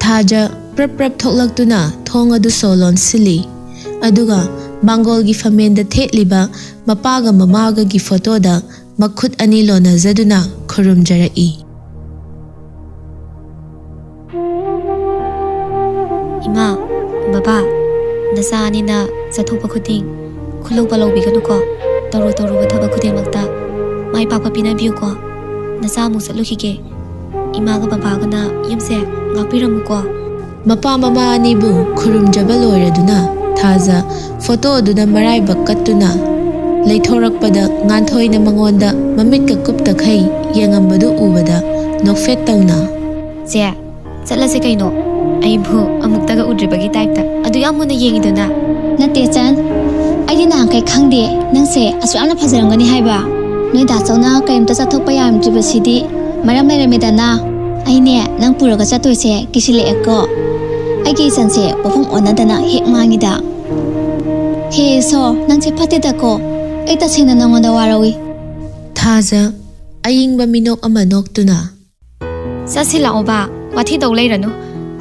ꯊꯥꯖ ꯄ꯭ꯔꯞ ꯄ꯭ꯔꯞ ꯊꯣꯛꯂꯛꯇꯨꯅ ꯊꯣꯡ ꯑꯗꯨ ꯁꯣ ꯂꯣꯟꯁꯤꯜꯂꯤ ꯑꯗꯨꯒ ꯃꯥꯡꯒꯣꯜꯒꯤ ꯐꯝꯃꯦꯟꯗ ꯊꯦꯠꯂꯤꯕ ꯃꯄꯥꯒ ꯃꯃꯥꯒꯒꯤ ꯐꯣꯇꯣꯗ ꯃꯈꯨꯠ ꯑꯅꯤ ꯂꯣꯟꯅꯖꯗꯨꯅ ꯈꯨꯔꯨꯝꯖꯔꯛꯏ ꯏꯃꯥ ꯕꯕꯥ ꯅꯆꯥ ꯑꯅꯤꯅ ꯆꯠꯊꯣꯛꯄ ꯈꯨꯗꯤꯡ ꯈꯨꯜꯂꯧꯕ ꯂꯧꯕꯤꯒꯅꯨꯀꯣ ꯇꯧꯔꯨꯕ ꯊꯕꯛ ꯈꯨꯗꯤꯡꯃꯛꯇ ꯃꯥꯏ ꯄꯥꯛꯄ ꯄꯤꯅꯕꯤꯌꯨꯀꯣ ꯅꯆꯥ ꯑꯃꯨꯛ ꯆꯠꯂꯨꯈꯤꯒꯦ ꯏꯃꯥꯒ ꯕꯕꯥꯒꯅ ꯌꯨꯝꯁꯦ ꯉꯥꯛꯄꯤꯔꯝꯃꯨꯀꯣ ꯃꯄꯥ ꯃꯃꯥ ꯑꯅꯤꯕꯨ ꯈꯨꯔꯨꯝꯖꯕ ꯂꯣꯏꯔꯗꯨꯅ ꯊꯥꯖ ꯐꯣꯇꯣ ꯑꯗꯨꯗ ꯃꯔꯥꯏꯕꯛ ꯀꯠꯇꯨꯅ ꯂꯩꯊꯣꯔꯛꯄꯗ ꯉꯥꯟꯊꯣꯏꯅ ꯃꯉꯣꯟꯗ ꯃꯃꯤꯠꯀ ꯀꯨꯞꯇꯈꯩ ꯌꯦꯡꯉꯝꯕꯗꯨ ꯎꯕꯗ ꯅꯣꯛꯐꯦꯠ ꯇꯧꯅ ꯆꯦ ꯆꯠꯂꯁꯦ ꯀꯩꯅꯣ ꯑꯩꯕꯨ ꯑꯃꯨꯛꯇꯒ ꯎꯗ꯭ꯔꯤꯕꯒꯤ ꯇꯥꯏꯞꯇ ꯑꯗꯨ ꯌꯥꯝ ꯃꯨꯟꯅ ꯌꯦꯡꯉꯤꯗꯨꯅ ꯅꯠꯇꯦ ꯆꯥꯟ ꯑꯩꯗꯤ ꯅꯍꯥꯟꯈꯩ ꯈꯪꯗꯦ ꯅꯪꯁꯦ ꯑꯁꯨꯛ ꯌꯥꯝꯅ ꯐꯖꯔꯝꯒꯅꯤ ꯍꯥꯏꯕ ꯅꯣꯏ ꯗꯥꯆꯧꯅ ꯀꯔꯤꯝꯇ ꯆꯠꯊꯣꯛꯄ ꯌꯥꯔꯝꯗ꯭ꯔꯤꯕꯁꯤꯗꯤ ꯃꯔꯝ ꯂꯩꯔꯝꯃꯦꯗꯅ ꯑꯩꯅꯦ ꯅꯪ ꯄꯨꯔꯒ ꯆꯠꯇꯣꯏꯁꯦ ꯀꯤꯁꯤꯜꯂꯛꯑꯦꯀꯣ ꯑꯩꯒꯤ ꯏꯆꯟꯁꯦ ꯋꯥꯐꯝ ꯑꯣꯟꯅꯗꯅ ꯍꯦꯛ ꯃꯥꯡꯉꯤꯗ ꯍꯦ ꯁꯣ ꯅꯪꯁꯦ ꯐꯠꯇꯦꯗꯀꯣ ꯑꯩ ꯇꯁꯦꯡꯅ ꯅꯪꯉꯣꯟꯗ ꯋꯥꯔꯧꯏ ꯊꯥꯖ ꯑꯌꯤꯡꯕ ꯃꯤꯅꯣꯛ ꯑꯃ ꯅꯣꯛꯇꯨꯅ ꯆꯠꯁꯤ ꯂꯥꯛꯑꯣ ꯕꯥ ꯋꯥꯊꯤ ꯇꯧ ꯂꯩꯔꯅꯨ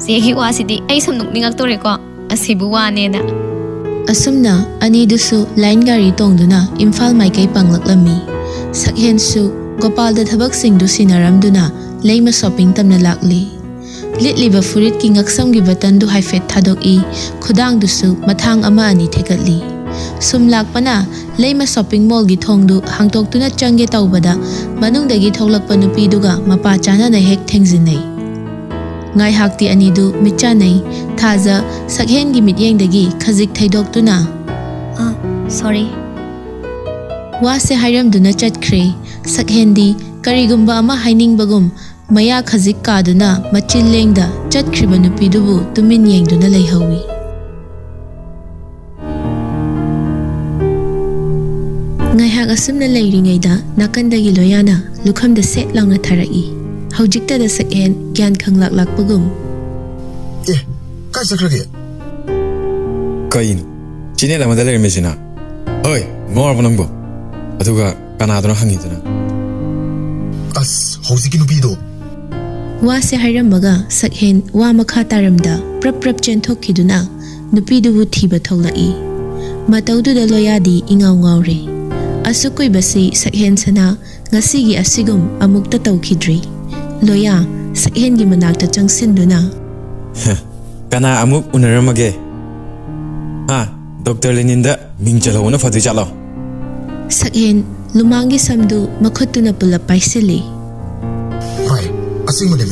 ꯆꯦꯒꯤ ꯋꯥꯁꯤꯗꯤ ꯑꯩ ꯁꯨꯝ ꯅꯣꯛꯅꯤꯡꯉꯛꯇꯣꯔꯦꯀꯣ ꯑꯁꯤꯕꯨ ꯋꯥꯅꯦꯅ ꯑꯁꯨꯝꯅ ꯑꯅꯤꯗꯨꯁꯨ ꯂꯥꯏꯟ ꯒꯥꯔꯤ ꯇꯣꯡꯗꯨꯅ ꯏꯝꯐꯥꯜ ꯃꯥꯏꯀꯩ ꯄꯥꯡꯂꯛꯂꯝꯃꯤ ꯁꯛꯍꯦꯟꯁꯨ ꯒꯣꯄꯥꯜꯗ ꯊꯕꯛꯁꯤꯡꯗꯨ ꯁꯤꯟꯅꯔꯝꯗꯨꯅ ꯂꯩꯃ ꯁꯣꯞꯄꯤꯡ ꯇꯝꯅ ꯂꯥꯛꯂꯤ ꯂꯤꯠꯂꯤꯕ ꯐꯨꯔꯤꯠꯀꯤ ꯉꯛꯁꯝꯒꯤ ꯕꯇꯟꯗꯨ ꯍꯥꯏꯐꯦꯠ ꯊꯥꯗꯣꯛꯏ ꯈꯨꯗꯥꯡꯗꯨꯁꯨ ꯃꯊꯥꯡ ꯑꯃ ꯑꯅꯤ ꯊꯦꯛꯀꯠꯂꯤ ꯁꯨꯝ ꯂꯥꯛꯄꯅ ꯂꯩꯃ ꯁꯣꯞꯄꯤꯡ ꯃꯣꯜꯒꯤ ꯊꯣꯡꯗꯨ ꯍꯥꯡꯇꯣꯛꯇꯨꯅ ꯆꯪꯒꯦ ꯇꯧꯕꯗ ꯃꯅꯨꯡꯗꯒꯤ ꯊꯣꯛꯂꯛꯄ ꯅꯨꯄꯤꯗꯨꯒ ꯃꯄꯥ ꯆꯥꯅꯅ ꯍꯦꯛ ꯊꯦꯡꯖꯤꯟꯅꯩ ꯉꯥꯏꯍꯥꯛꯇꯤ ꯑꯅꯤꯗꯨ ꯃꯤꯠꯆꯥꯅꯩ ꯊꯥꯖ ꯁꯛꯍꯦꯟꯒꯤ ꯃꯤꯠꯌꯦꯡꯗꯒꯤ ꯈꯖꯤꯛ ꯊꯩꯗꯣꯛꯇꯨꯅ ꯁꯣꯔꯤ ꯋꯥꯁꯦ ꯍꯥꯏꯔꯝꯗꯨꯅ ꯆꯠꯈ꯭ꯔꯦ ꯁꯛꯍꯦꯟꯗꯤ ꯀꯔꯤꯒꯨꯝꯕ ꯑꯃ ꯍꯥꯏꯅꯤꯡꯕꯒꯨꯝ ꯃꯌꯥ ꯈꯖꯤꯛ ꯀꯥꯗꯨꯅ ꯃꯆꯤꯜ ꯂꯦꯡꯗ ꯆꯠꯈ꯭ꯔꯤꯕ ꯅꯨꯄꯤꯗꯨꯕꯨ ꯇꯨꯃꯤꯟ ꯌꯦꯡꯗꯨꯅ ꯂꯩꯍꯧꯏ ꯉꯥꯏꯍꯥꯛ ꯑꯁꯨꯝꯅ ꯂꯩꯔꯤꯉꯩꯗ ꯅꯥꯀꯟꯗꯒꯤ ꯂꯣꯌꯥꯅ ꯂꯨꯈꯝꯗ ꯁꯦꯠ ꯂꯥꯎꯅ ꯊꯥꯔꯛꯏ ꯍꯧꯖꯤꯛꯇꯗ ꯁꯛꯍꯦꯟ ꯒ꯭ꯌꯥꯟ ꯈꯪꯂꯛꯄꯒꯨꯝ ꯀꯥꯏ ꯆꯠꯈ꯭ꯔꯒꯦ ꯀꯩꯅꯣ ꯆꯤꯅꯦꯠ ꯑꯃꯗ ꯂꯩꯔꯝꯃꯤꯁꯤꯅ ꯑꯣꯏ ꯉꯥꯎꯔꯕ ꯅꯪꯕꯣ ꯑꯗꯨꯒ ꯀꯅꯥꯗꯨꯅ ꯍꯪꯉꯤꯗꯨꯅ ꯑꯁ ꯍꯧꯖꯤꯛꯀꯤ ꯅꯨꯄꯤꯗꯣ ꯋꯥꯁꯦ ꯍꯥꯏꯔꯝꯃꯒ ꯁꯛꯍꯦꯟ ꯋꯥ ꯃꯈꯥ ꯇꯥꯔꯝꯗ ꯄ꯭ꯔꯞ ꯄ꯭ꯔꯞ ꯆꯦꯟꯊꯣꯛꯈꯤꯗꯨꯅ ꯅꯨꯄꯤꯗꯨꯕꯨ ꯊꯤꯕ ꯊꯣꯛꯂꯛꯏ ꯃꯇꯧꯗꯨꯗ ꯂꯣꯌꯥꯗꯤ ꯏꯉꯥꯎ ꯉꯥꯎꯔꯦ ꯑꯁꯨꯛ ꯀꯨꯏꯕꯁꯤ ꯁꯛꯍꯦꯟꯁꯅ ꯉꯁꯤꯒꯤ ꯑꯁꯤꯒꯨꯝ ꯑꯃꯨꯛꯇ ꯇꯧꯈꯤꯗ꯭ꯔꯤ loya sakhen gi manakta changsin duna kana amuk unaramage ha Dr. Leninda mingchalo na fadu chalo sakhen lumangi samdu makhutuna pula paisili bai asing mane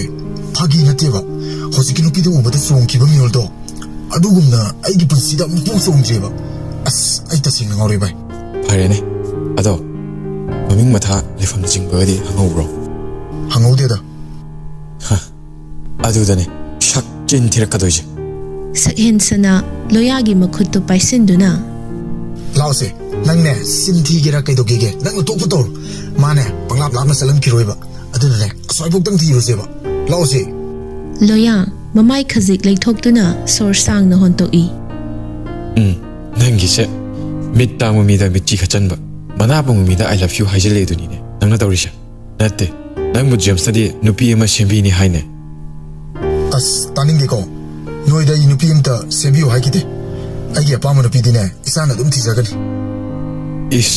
phagi nateba hojiki nupi de ubada songki ba mioldo adugumna aigi punsida mpu songjeba as ai ta sing ngori bai pharene ado maming matha lefam jingbadi hangobro hangode da ha adu dane shak chin thirakadoi sakhen sana loya gi makhuttu paisinduna laose nangne sinthi gira kai dogege nang to putor mane panglap lapna salam kiroiba adune asoi bok tang thiroseba laose loya mamai khazik leithokduna sor sang na hontoi nangi se mitta mumi da michi khachanba mana pungumi da I love you haijale duni ne nangna tawrisha natte nang mu james di nupi ma sembi ni haine as taninge ko noida inupi imta sembi haikite aigi apama nupi dine isana dum thijagani is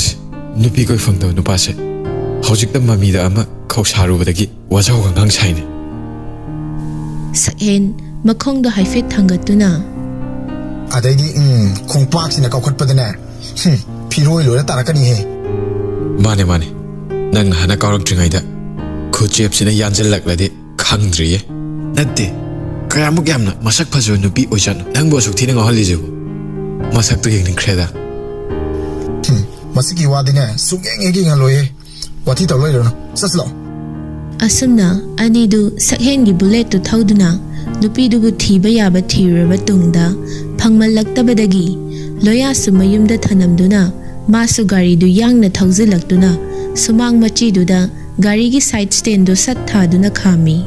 nupi koi phangdo nupa se hojik ta mami da ama khausaru badagi wajau gang saine sakhen makhong do haifet thangatuna adaidi khongpak sina kaukhat padane phiroi lora tarakani he mane nang hana kawrak tringai da khochep sina yanjel laklade khangdriye natte kayamuk yamna masak phajo nupi ojan nang bo suk thina ngahali jebu masak to yeng kreda masiki wadine sungeng egi ngaloye wati tawloi rono saslo asumna anidu sakhen gi bullet to thauduna nupi dubu thiba yaba thiraba tungda phangmallaktabadagi loya sumayumda thanamduna masu gari du yangna thauzilaktuna sumang machi duda gari gi side stand do sat thaduna khami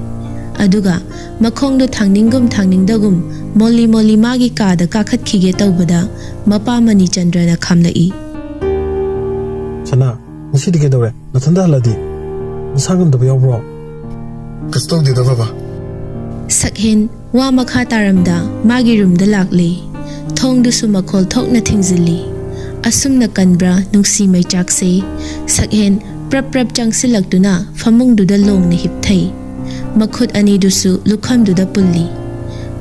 aduga makhong do thangningdagum molli magi ka da kakhat khige tawbada mapa mani chandrana khamlai sana ngasi dige dawre nathanda haladi musangam da yawbro kastong de da baba sakhen wa makha taramda magi room da lakle thong du su makhol thok na thingzili asumna kanbra nungsi mai chakse sakhen prap changsilaktuna famung du da long ni hipthai makhut ani du su lukham du da pulli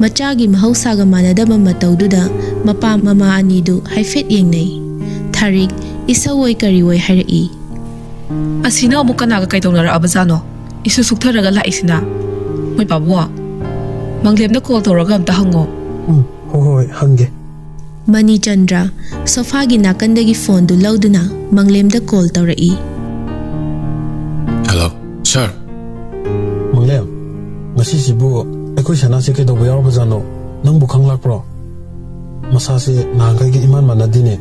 machagi mahausa ga manadaba matau du da mapa mama ani du haifet yengnei tharik isawoi kariwoi harai asina amu kanaga kaidonara abazano isu suktharaga laisina moi babwa manglemna call tawraga amta hango hoi hange Mani Chandra sofa gi nakandagi phone du lauduna manglem da call tawrai hello sir manglem ngasi sibu ekoi sana se ke do yaw bazano nang bu khanglak pro masa se nangai gi iman manadine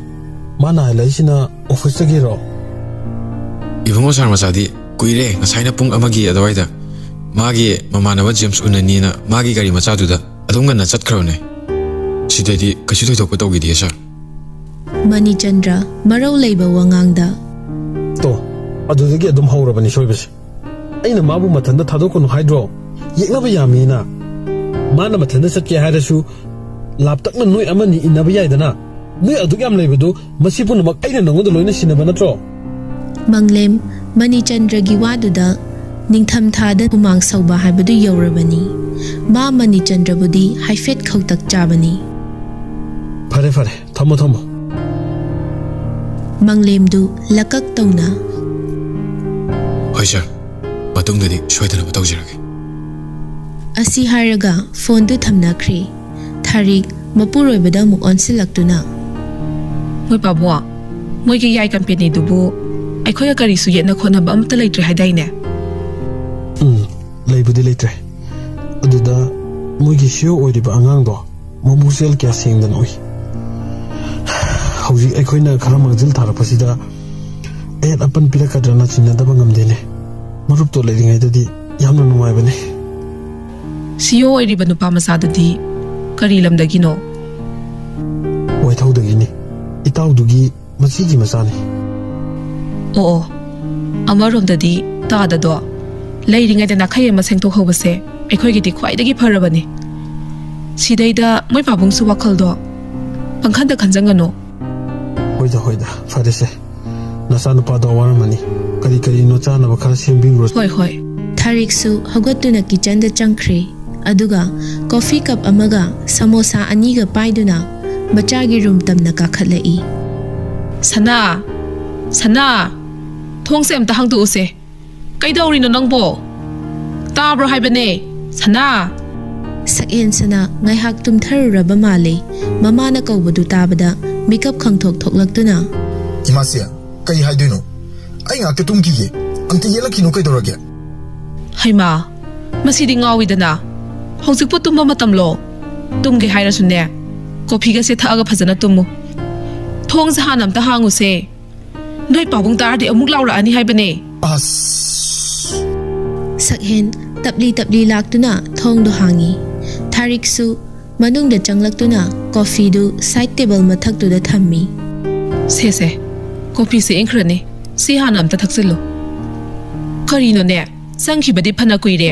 mana laisina office gi ro ibungo sar masadi kuire ngasaina pung amagi adwaida magi mamanawa james unanina magi gari macha duda adunga na chatkrone sidedi kachi thoi thok tawgi di sir Mani Chandra marau leiba wangangda to adudagi adum haurabani soibase aina mabu mathanda thadokonu haidro yeknaba yamina mana mathanda satke harasu laptakna noi amani inaba yaidana noi adug yam leibadu masipun mak aina nangoda loina sinaba natro Manglem Mani Chandra gi waduda ningtham thada humang sauba haibadu yaurabani ma Mani Chandra budi haifet khautak chabani fare thamo Manglem du lakak tawna hoi sir matungdadi shoidana batawjirage asi haraga phone du thamnakhre tharik mapuroibada mu onsilaktuna moi babwa moi gi yai company dubu aikhoya kari su yetna khona ba amta leitre haidaine leibudi leitre aduda moigi shio oiriba angang do momusel kya sengdan oi hauji aikhoina khara mangjil tharapasida et apan pirakadrana chinadaba ngamdene marup to leiringai dadi yamna numai bane CEO oiriba nupa masadadi kari lamdagino Waithou dagini itaw dugi masigi masani oo amarom dadi tada do leiringai dana khaye maseng to hobase aikhoigi di khwaidagi pharabani sidaida moi babung su wakal do pangkhanda khanjangano hoida farese nasanu pa do waramani kari no chana ba khara sembingro hoi Thariksu haugattuna kitchen da changkhre aduga coffee cup amaga samosa aniga paiduna machagi room tamna kakhalai Sana Sana thong se amta hangtu use kaidawri no nangbo tabro haibane Sana Sakhen sana ngai hak tum tharuraba male mama na kawbadu tabada makeup khangthok thoklaktuna Imasia kai haiduino ai ngakte tum kiye amte yelakino kaidorage Haima masidi ngawidana hौजिक पु तुम मतमलो तुमगे हाइरसुने coffee गसे थागा फजना तुमु थोंग से हानम ता हांगुसे नोय पाबुंग तारदि अमुक लाउरा अनि हाइबने अस Sakhen tabli laktuna thong do hangi Thariksu manung da changlaktuna coffee du side table mathak tu da thammi से coffee से इंख्रने से हानम ता थक्सलो करिनो ने संखिबदि फना कुइरे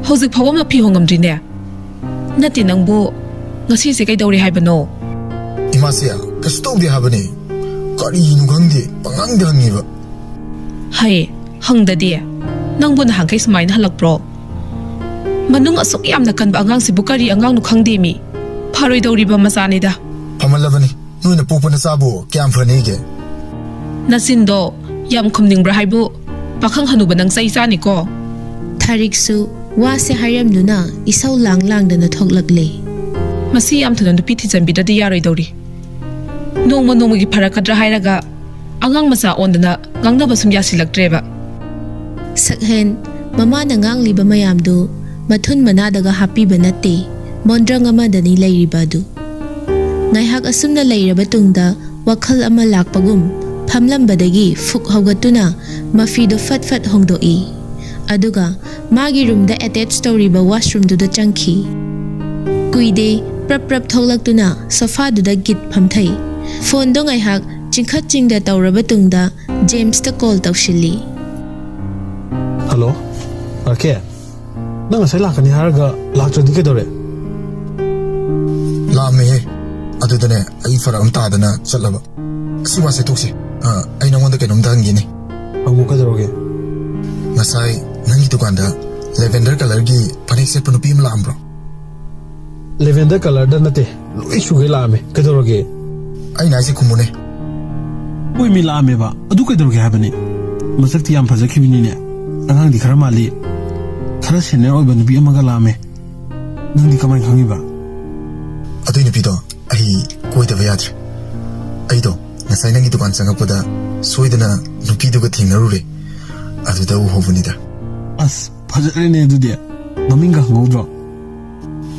हौजिक फाव मा फि होंगमद्रिने नति नंगबो ngasi se kai dawri haibano Imasia kastodi habane kari nu gangde pangang dangi ba hai hangdadi nangbu na hangkai smain halak pro manung asuk yamna kanba angang si bukari angang nu khangde mi pharoi dawri ba masani da pamalavani nuina popana sabo kyam phane ge nasindo yam khumning bra haibu pakhang hanu banang sai sani ko Thariksu wa se haram duna isau lang dana thoklakle masi yam thuna nupi thi jambi da yaroi dawri nongma gi pharakadra hairaga angang masa ondana gangna basum yasilaktreba Sakhen mama na ngangli ba mayam du mathun mana daga happy banate mondrang ama dani leiriba du ngai hak asumna leiraba tungda wakhal ama lakpagum phamlambadagi fuk haugatuna mafi do fat hongdoi aduga magi room da attached story ba washroom du da changki kuide prap tholaktuna sofa du da git phamthai phone do ngai hak chingkhat chingda tawraba tungda James ta call tawshili Hello Arke nang asai lakani haraga lakchodi ke dore la me adudane ai fara am ta dana chalaba siwa se toksi ai na wonda ke nom dangi ne amu ka doroge ngasai nangi tukanda lavender color gi panik set panu pim lambro lavender color da nate loi suge la me ka doroge ai na se kumune oi mi la me ba adu ka doroge habani masakti yam fajakibini ne angang di khara mali khara senior oi banu bi amaga la me nang di kamai khangi ba adui ni pido ai koi da yadre ai do ngasai nangi tukan sangapoda soidana nupi du ga thingarure adu da u hobunida as fajare ne du de maminga ngodro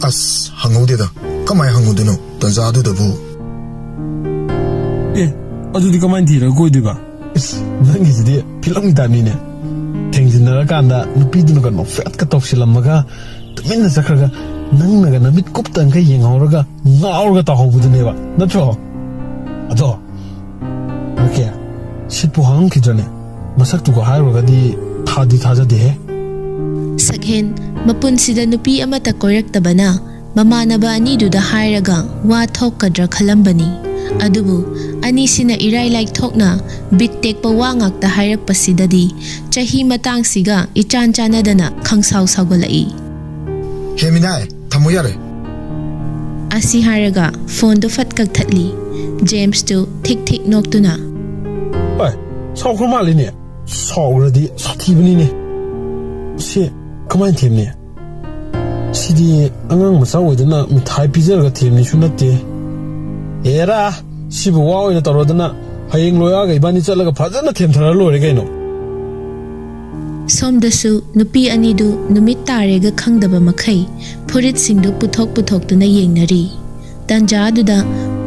as hangaude da kamai hanguduno tanza adu da bu adu di kamai dira goi de ba nangi de filam da ni ne tengjinara kanda nupi du ga no fet ka toksilamaga tuminna sakraga nangna ga namit kuptan ka yengauraga ngaurga ta hobudu ne ba natro ado okay shitpu hang ki jane masak tu ko hairoga di thaja de he Sakhen mapun sida nupi amata koiraktabana mamanaba ani du da hairaga wa thokkadra khalambani adubu ani sina irai like thokna bit tek pa wangak ta hairak pasidadi chahi matang siga ichan chanadana khangsau sagolai heminai thamu yare asi hairaga phone do fat kak thatli James to tik noktuna oi saukro mali ne sauradi sathibani ne se kamai thimne sidi angang masa oidana mithai pijarga thimni sunate era sibu wa oina tarodana hayeng loya ga ibani chalaga phajana themthara lore gaino somdasu nupi ani du numit tarega khangdaba makhai phurit singdu puthok tuna yengnari tanja duda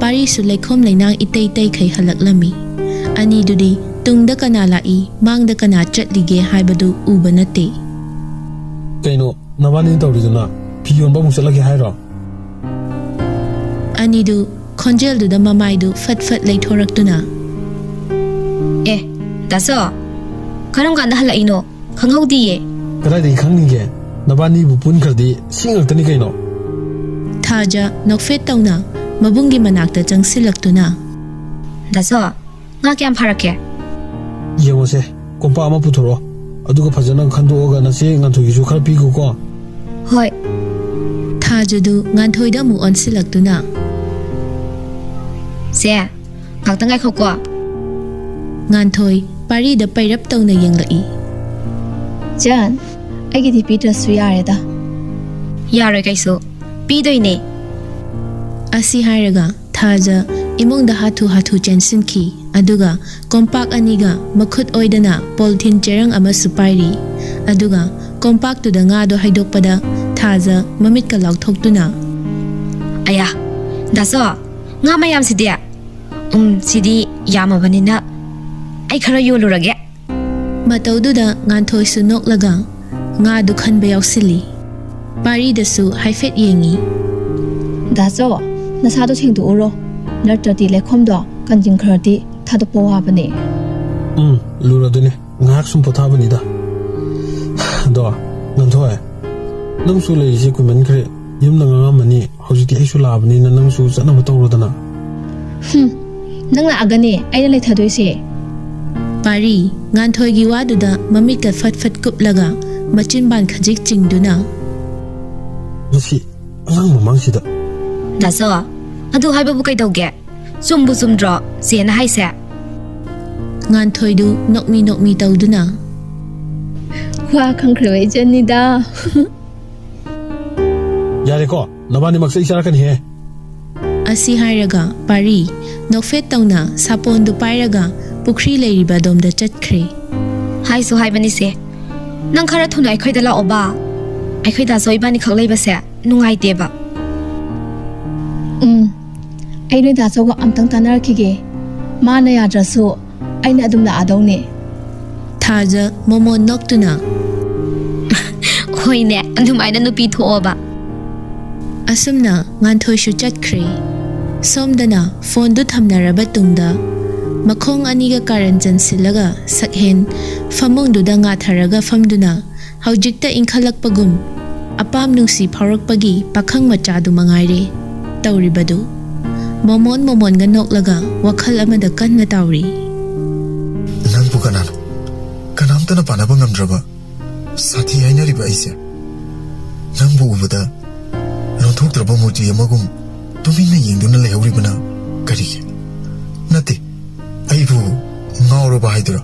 pari su laikhom lainang itei khai halaklami ani dudi tungda kana lai mangda kana chatlige haibadu ubanate kaino nabani tawriduna piyon ba musalagi hairo ani du khonjel du da mamai du fat laithoraktuna daso karam ganda halaino khanghaudi ye kadai dei khangninge nabani bu pun khardi singaktani kaino thaja nokfet tawna mabungi manakta changsilaktuna daso nga kyam pharake yengose kompa ama puthoro ꯑꯗꯨꯒ ꯐꯖꯅ ꯈꯟꯗꯣꯛꯑꯒ ꯅꯆꯦ ꯉꯥꯟꯊꯣꯏꯒꯤꯁꯨ ꯈꯔ ꯄꯤꯈꯣꯀꯣ ꯍꯣꯏ ꯊꯥꯖꯗꯨ ꯉꯥꯟꯊꯣꯏꯗ ꯑꯃꯨꯛ ꯑꯣꯟꯁꯤꯜꯂꯛꯇꯨꯅ ꯁꯦ ꯉꯥꯛꯇꯪ ꯉꯥꯏꯈꯣꯀꯣ ꯉꯥꯟꯊꯣꯏ ꯄꯥꯔꯤꯗ ꯄꯩꯔꯞ ꯇꯧꯅ ꯌꯦꯡꯂꯛꯏ ꯆꯟ ꯑꯩꯒꯤꯗꯤ ꯄꯤꯗ꯭ꯔꯁꯨ ꯌꯥꯔꯦꯗ ꯌꯥꯔꯣꯏ ꯀꯩꯁꯨ ꯄꯤꯗꯣꯏꯅꯦ ꯑꯁꯤ ꯍꯥꯏꯔꯒ ꯊꯥꯖ ꯏꯃꯨꯡꯗ ꯍꯥꯊꯨ ꯍꯥꯊꯨ ꯆꯦꯟꯁꯤꯟꯈꯤ ꯑꯗꯨꯒ ꯀꯣꯝꯄꯥꯛ ꯑꯅꯤꯒ ꯃꯈꯨꯠ ꯑꯣꯏꯗꯅ ꯄꯣꯂꯤꯊꯤꯟ ꯆꯦꯔꯪ ꯑꯃꯁꯨ ꯄꯥꯏꯔꯤ ꯑꯗꯨꯒ ꯀꯣꯝꯄꯥꯛꯇꯨꯗ ꯉꯥꯗꯣ ꯍꯩꯗꯣꯛꯄꯗ ꯊꯥꯖ ꯃꯃꯤꯠꯀ ꯂꯥꯎꯊꯣꯛꯇꯨꯅ ꯑꯌꯥ ꯗꯥꯁꯣ ꯉꯥ ꯃꯌꯥꯝꯁꯤꯗꯤ ꯁꯤꯗꯤ ꯌꯥꯝꯃꯕꯅꯤꯅ ꯑꯩ ꯈꯔ ꯌꯣꯜꯂꯨꯔꯒꯦ ꯃꯇꯧꯗꯨꯗ ꯉꯥꯟꯊꯣꯏꯁꯨ ꯅꯣꯛꯂꯒ ꯉꯥꯗꯨ ꯈꯟꯕ ꯌꯥꯎꯁꯤꯜꯂꯤ ꯄꯥꯔꯤꯗꯁꯨ ꯍꯥꯏꯐꯦꯠ ꯌꯦꯡꯉꯤ ꯗꯥꯆꯣ ꯅꯁꯥꯗꯣ ꯁꯦꯡꯗꯣꯛꯎꯔꯣ ꯅꯠꯇ꯭ꯔꯗꯤ ꯂꯩꯈꯣꯝꯗꯣ ꯀꯟꯖꯤꯟꯈ꯭ꯔꯗꯤ ꯊꯥꯗꯣꯛꯄ ꯋꯥꯕꯅꯦ ꯂꯨꯔꯗꯨꯅꯦ ꯉꯥꯏꯍꯥꯛ ꯁꯨꯝ ꯄꯣꯊꯥꯕꯅꯤꯗ ꯑꯗꯣ ꯉꯥꯟꯊꯣꯏ ꯅꯪꯁꯨ ꯂꯩꯔꯤꯁꯦ ꯀꯨꯏꯃꯟꯈ꯭ꯔꯦ ꯌꯨꯝꯗ ꯉꯥꯡꯉꯝꯃꯅꯤ ꯍꯧꯖꯤꯛꯇꯤ ꯑꯩꯁꯨ ꯂꯥꯛꯑꯕꯅꯤꯅ ꯅꯪꯁꯨ ꯆꯠꯅꯕ ꯇꯧꯔꯣꯗꯅ ꯅꯪ ꯂꯥꯛꯑꯒꯅꯦ ꯑꯩꯅ ꯂꯩꯊꯗꯣꯏꯁꯦ ꯄꯥꯔꯤ ꯉꯥꯟꯊꯣꯏꯒꯤ ꯋꯥꯗꯨꯗ ꯃꯃꯤꯠꯀ ꯐꯠ ꯐꯠ ꯀꯨꯞꯂꯒ ꯃꯆꯤꯟꯕꯥꯟ ꯈꯖꯤꯛ ꯆꯤꯡꯗꯨꯅ ꯉꯁꯤ ꯑꯉꯥꯡ ꯃꯃꯥꯡꯁꯤꯗ ꯗꯥꯁꯣ ꯑꯗꯨ ꯍꯥꯏꯕꯕꯨ ꯀꯩꯗꯧꯒꯦ ꯆꯨꯝꯕꯨ ꯆꯨꯝꯗ꯭ꯔꯣ ꯆꯦꯅ ꯍꯥꯏꯁꯦ ꯉꯥꯟꯊꯣꯏꯗꯨ ꯅꯣꯛꯃꯤ ꯅꯣꯛꯃꯤ ꯇꯧꯗꯨꯅ ꯋꯥ ꯈꯪꯈ꯭ꯔꯕ ꯏꯆꯟꯅꯤꯗ ꯌꯥꯔꯦꯀꯣ ꯅꯕꯥꯅꯤꯃꯛ ꯆꯩ ꯆꯥꯔꯛꯀꯅꯤꯍꯦ ꯑꯁꯤ ꯍꯥꯏꯔꯒ ꯄꯥꯔꯤ ꯅꯣꯛꯐꯦꯠ ꯇꯧꯅ ꯁꯥꯄꯣꯟꯗꯨ ꯄꯥꯏꯔꯒ ꯄꯨꯈ꯭ꯔꯤ ꯂꯩꯔꯤꯕ ꯑꯗꯣꯝꯗ ꯆꯠꯈ꯭ꯔꯦ ꯍꯥꯏꯁꯨ ꯍꯥꯏꯕꯅꯤꯁꯦ ꯅꯪ ꯈꯔ ꯊꯨꯅ ꯑꯩꯈꯣꯏꯗ ꯂꯥꯛꯑꯣꯕ ꯑꯩꯈꯣꯏ ꯗꯥꯁꯣ ꯏꯕꯥꯅꯤꯈꯛ ꯂꯩꯕꯁꯦ ꯅꯨꯡꯉꯥꯏꯇꯦꯕ ꯑꯩ ꯅꯣꯏ ꯗꯥꯆꯧꯒ ꯑꯝꯇꯪ ꯇꯥꯟꯅꯔꯛꯈꯤꯒꯦ ꯃꯥꯅ ꯌꯥꯗ꯭ꯔꯁꯨ ꯑꯩꯅ ꯑꯗꯨꯝ ꯂꯥꯛꯑꯗꯧꯅꯦ ꯊꯥꯖ ꯃꯣꯃꯣꯟ ꯅꯣꯛꯇꯨꯅ ꯍꯣꯏꯅꯦ ꯑꯗꯨꯃꯥꯏꯅ ꯅꯨꯄꯤ ꯊꯣꯛꯑꯣꯕ ꯑꯁꯨꯝꯅ ꯉꯥꯟꯊꯣꯏꯁꯨ ꯆꯠꯈ꯭ꯔꯦ ꯁꯣꯝꯗꯅ ꯐꯣꯟꯗꯨ ꯊꯝꯅꯔꯕ ꯇꯨꯡꯗ ꯃꯈꯣꯡ ꯑꯅꯤꯒ ꯀꯥꯔꯟ ꯆꯟꯁꯤꯜꯂꯒ ꯁꯛꯍꯦꯟ ꯐꯃꯨꯡꯗꯨꯗ ꯉꯥꯊꯔꯒ ꯐꯝꯗꯨꯅ ꯍꯧꯖꯤꯛꯇ ꯏꯪꯈꯠꯂꯛꯄꯒꯨꯝ ꯑꯄꯥꯝ ꯅꯨꯡꯁꯤ ꯐꯥꯎꯔꯛꯄꯒꯤ ꯄꯥꯈꯪ ꯃꯆꯥꯗꯨ ꯃꯉꯥꯏꯔꯦ ꯇꯧꯔꯤꯕꯗꯨ ꯃꯣꯃꯣꯟꯒ ꯅꯣꯛꯂꯒ ꯋꯥꯈꯜ ꯑꯃꯗ ꯀꯟꯅ ꯇꯥꯎꯔꯤ ꯅꯪꯕꯨ ꯀꯅꯥꯅꯣ ꯀꯅꯥꯝꯇꯅ ꯄꯥꯅꯕ ꯉꯝꯗ꯭ꯔꯕ ꯁꯥꯊꯤ ꯍꯥꯏꯅꯔꯤꯕ ꯑꯩꯁꯦ ꯅꯪꯕꯨ ꯎꯕꯗ ꯂꯣꯟꯊꯣꯛꯇ꯭ꯔꯕ ꯃꯨꯔꯇꯤ ꯑꯃꯒꯨꯝ ꯇꯨꯃꯤꯟꯅ ꯌꯦꯡꯗꯨꯅ ꯂꯩꯍꯧꯔꯤꯕꯅ ꯀꯔꯤꯒꯤ ꯅꯠꯇꯦ ꯑꯩꯕꯨ ꯉꯥꯎꯔꯕ ꯍꯥꯏꯗꯨꯔ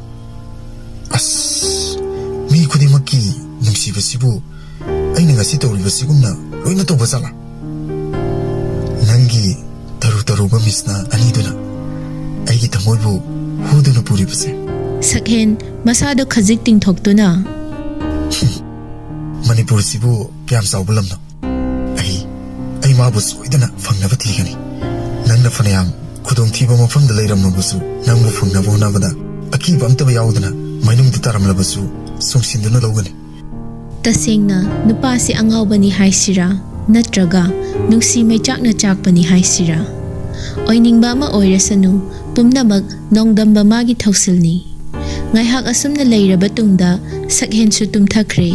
ꯑꯁ ꯃꯤ ꯈꯨꯗꯤꯡꯃꯛꯀꯤ ꯅꯨꯡꯁꯤꯕꯁꯤꯕꯨ ꯑꯩꯅ ꯉꯁꯤ ꯇꯧꯔꯤꯕꯁꯤꯒꯨꯝꯅ ꯂꯣꯏꯅ ꯇꯧꯕ ꯖꯥꯠꯂꯥ ꯅꯪꯒꯤ ꯇꯔꯨ ꯇꯔꯨꯕ ꯃꯤꯁꯅ ꯑꯅꯤꯗꯨꯅ ꯑꯩꯒꯤ ꯊꯃꯣꯏꯕꯨ ꯍꯨꯗꯨꯅ ꯄꯨꯔꯤꯕꯁꯦ ꯁꯛꯍꯦꯟ ꯃꯁꯥꯗꯨ ꯈꯖꯤꯛ ꯇꯤꯡꯊꯣꯛꯇꯨꯅ ꯃꯅꯤꯄꯨꯔꯁꯤꯕꯨ ꯀꯌꯥꯝ ꯆꯥꯎꯕ ꯂꯝꯅꯣ ꯑꯩ ꯃꯥꯕꯨ ꯁꯣꯏꯗꯅ ꯐꯪꯅꯕ ꯊꯤꯒꯅꯤ ꯅꯪꯅ ꯐꯅꯌꯥꯝ ꯈꯨꯗꯣꯡꯊꯤꯕ ꯃꯐꯝꯗ ꯂꯩꯔꯝꯃꯕꯁꯨ ꯅꯪꯕꯨ ꯐꯪꯅꯕ ꯍꯣꯠꯅꯕꯗ ꯑꯀꯤꯕ ꯑꯝꯇꯕ ꯌꯥꯎꯗꯅ ꯃꯅꯨꯡꯗ ꯇꯥꯔꯝꯂꯕꯁꯨ ꯆꯣꯡꯁꯤꯟꯗꯨꯅ ꯂꯧꯒꯅꯤ ꯇꯁꯦꯡꯅ ꯅꯨꯄꯥꯁꯤ ꯑꯉꯥꯎꯕꯅꯤ ꯍꯥꯏꯁꯤꯔꯥ ꯅꯠꯇ꯭ꯔꯒ ꯅꯨꯡꯁꯤ ꯃꯩꯆꯥꯛꯅ ꯆꯥꯛꯄꯅꯤ ꯍꯥꯏꯁꯤꯔꯥ ꯑꯣꯏꯅꯤꯡꯕ ꯑꯃ ꯑꯣꯏꯔꯁꯅꯨ ꯄꯨꯝꯅꯃꯛ ꯅꯣꯡꯗꯝꯕ ꯃꯥꯒꯤ ꯊꯧꯁꯤꯜꯅꯤ ꯉꯥꯏꯍꯥꯛ ꯑꯁꯨꯝꯅ ꯂꯩꯔꯕ ꯇꯨꯡꯗ ꯁꯛꯍꯦꯟꯁꯨ ꯇꯨꯝꯊꯈ꯭ꯔꯦ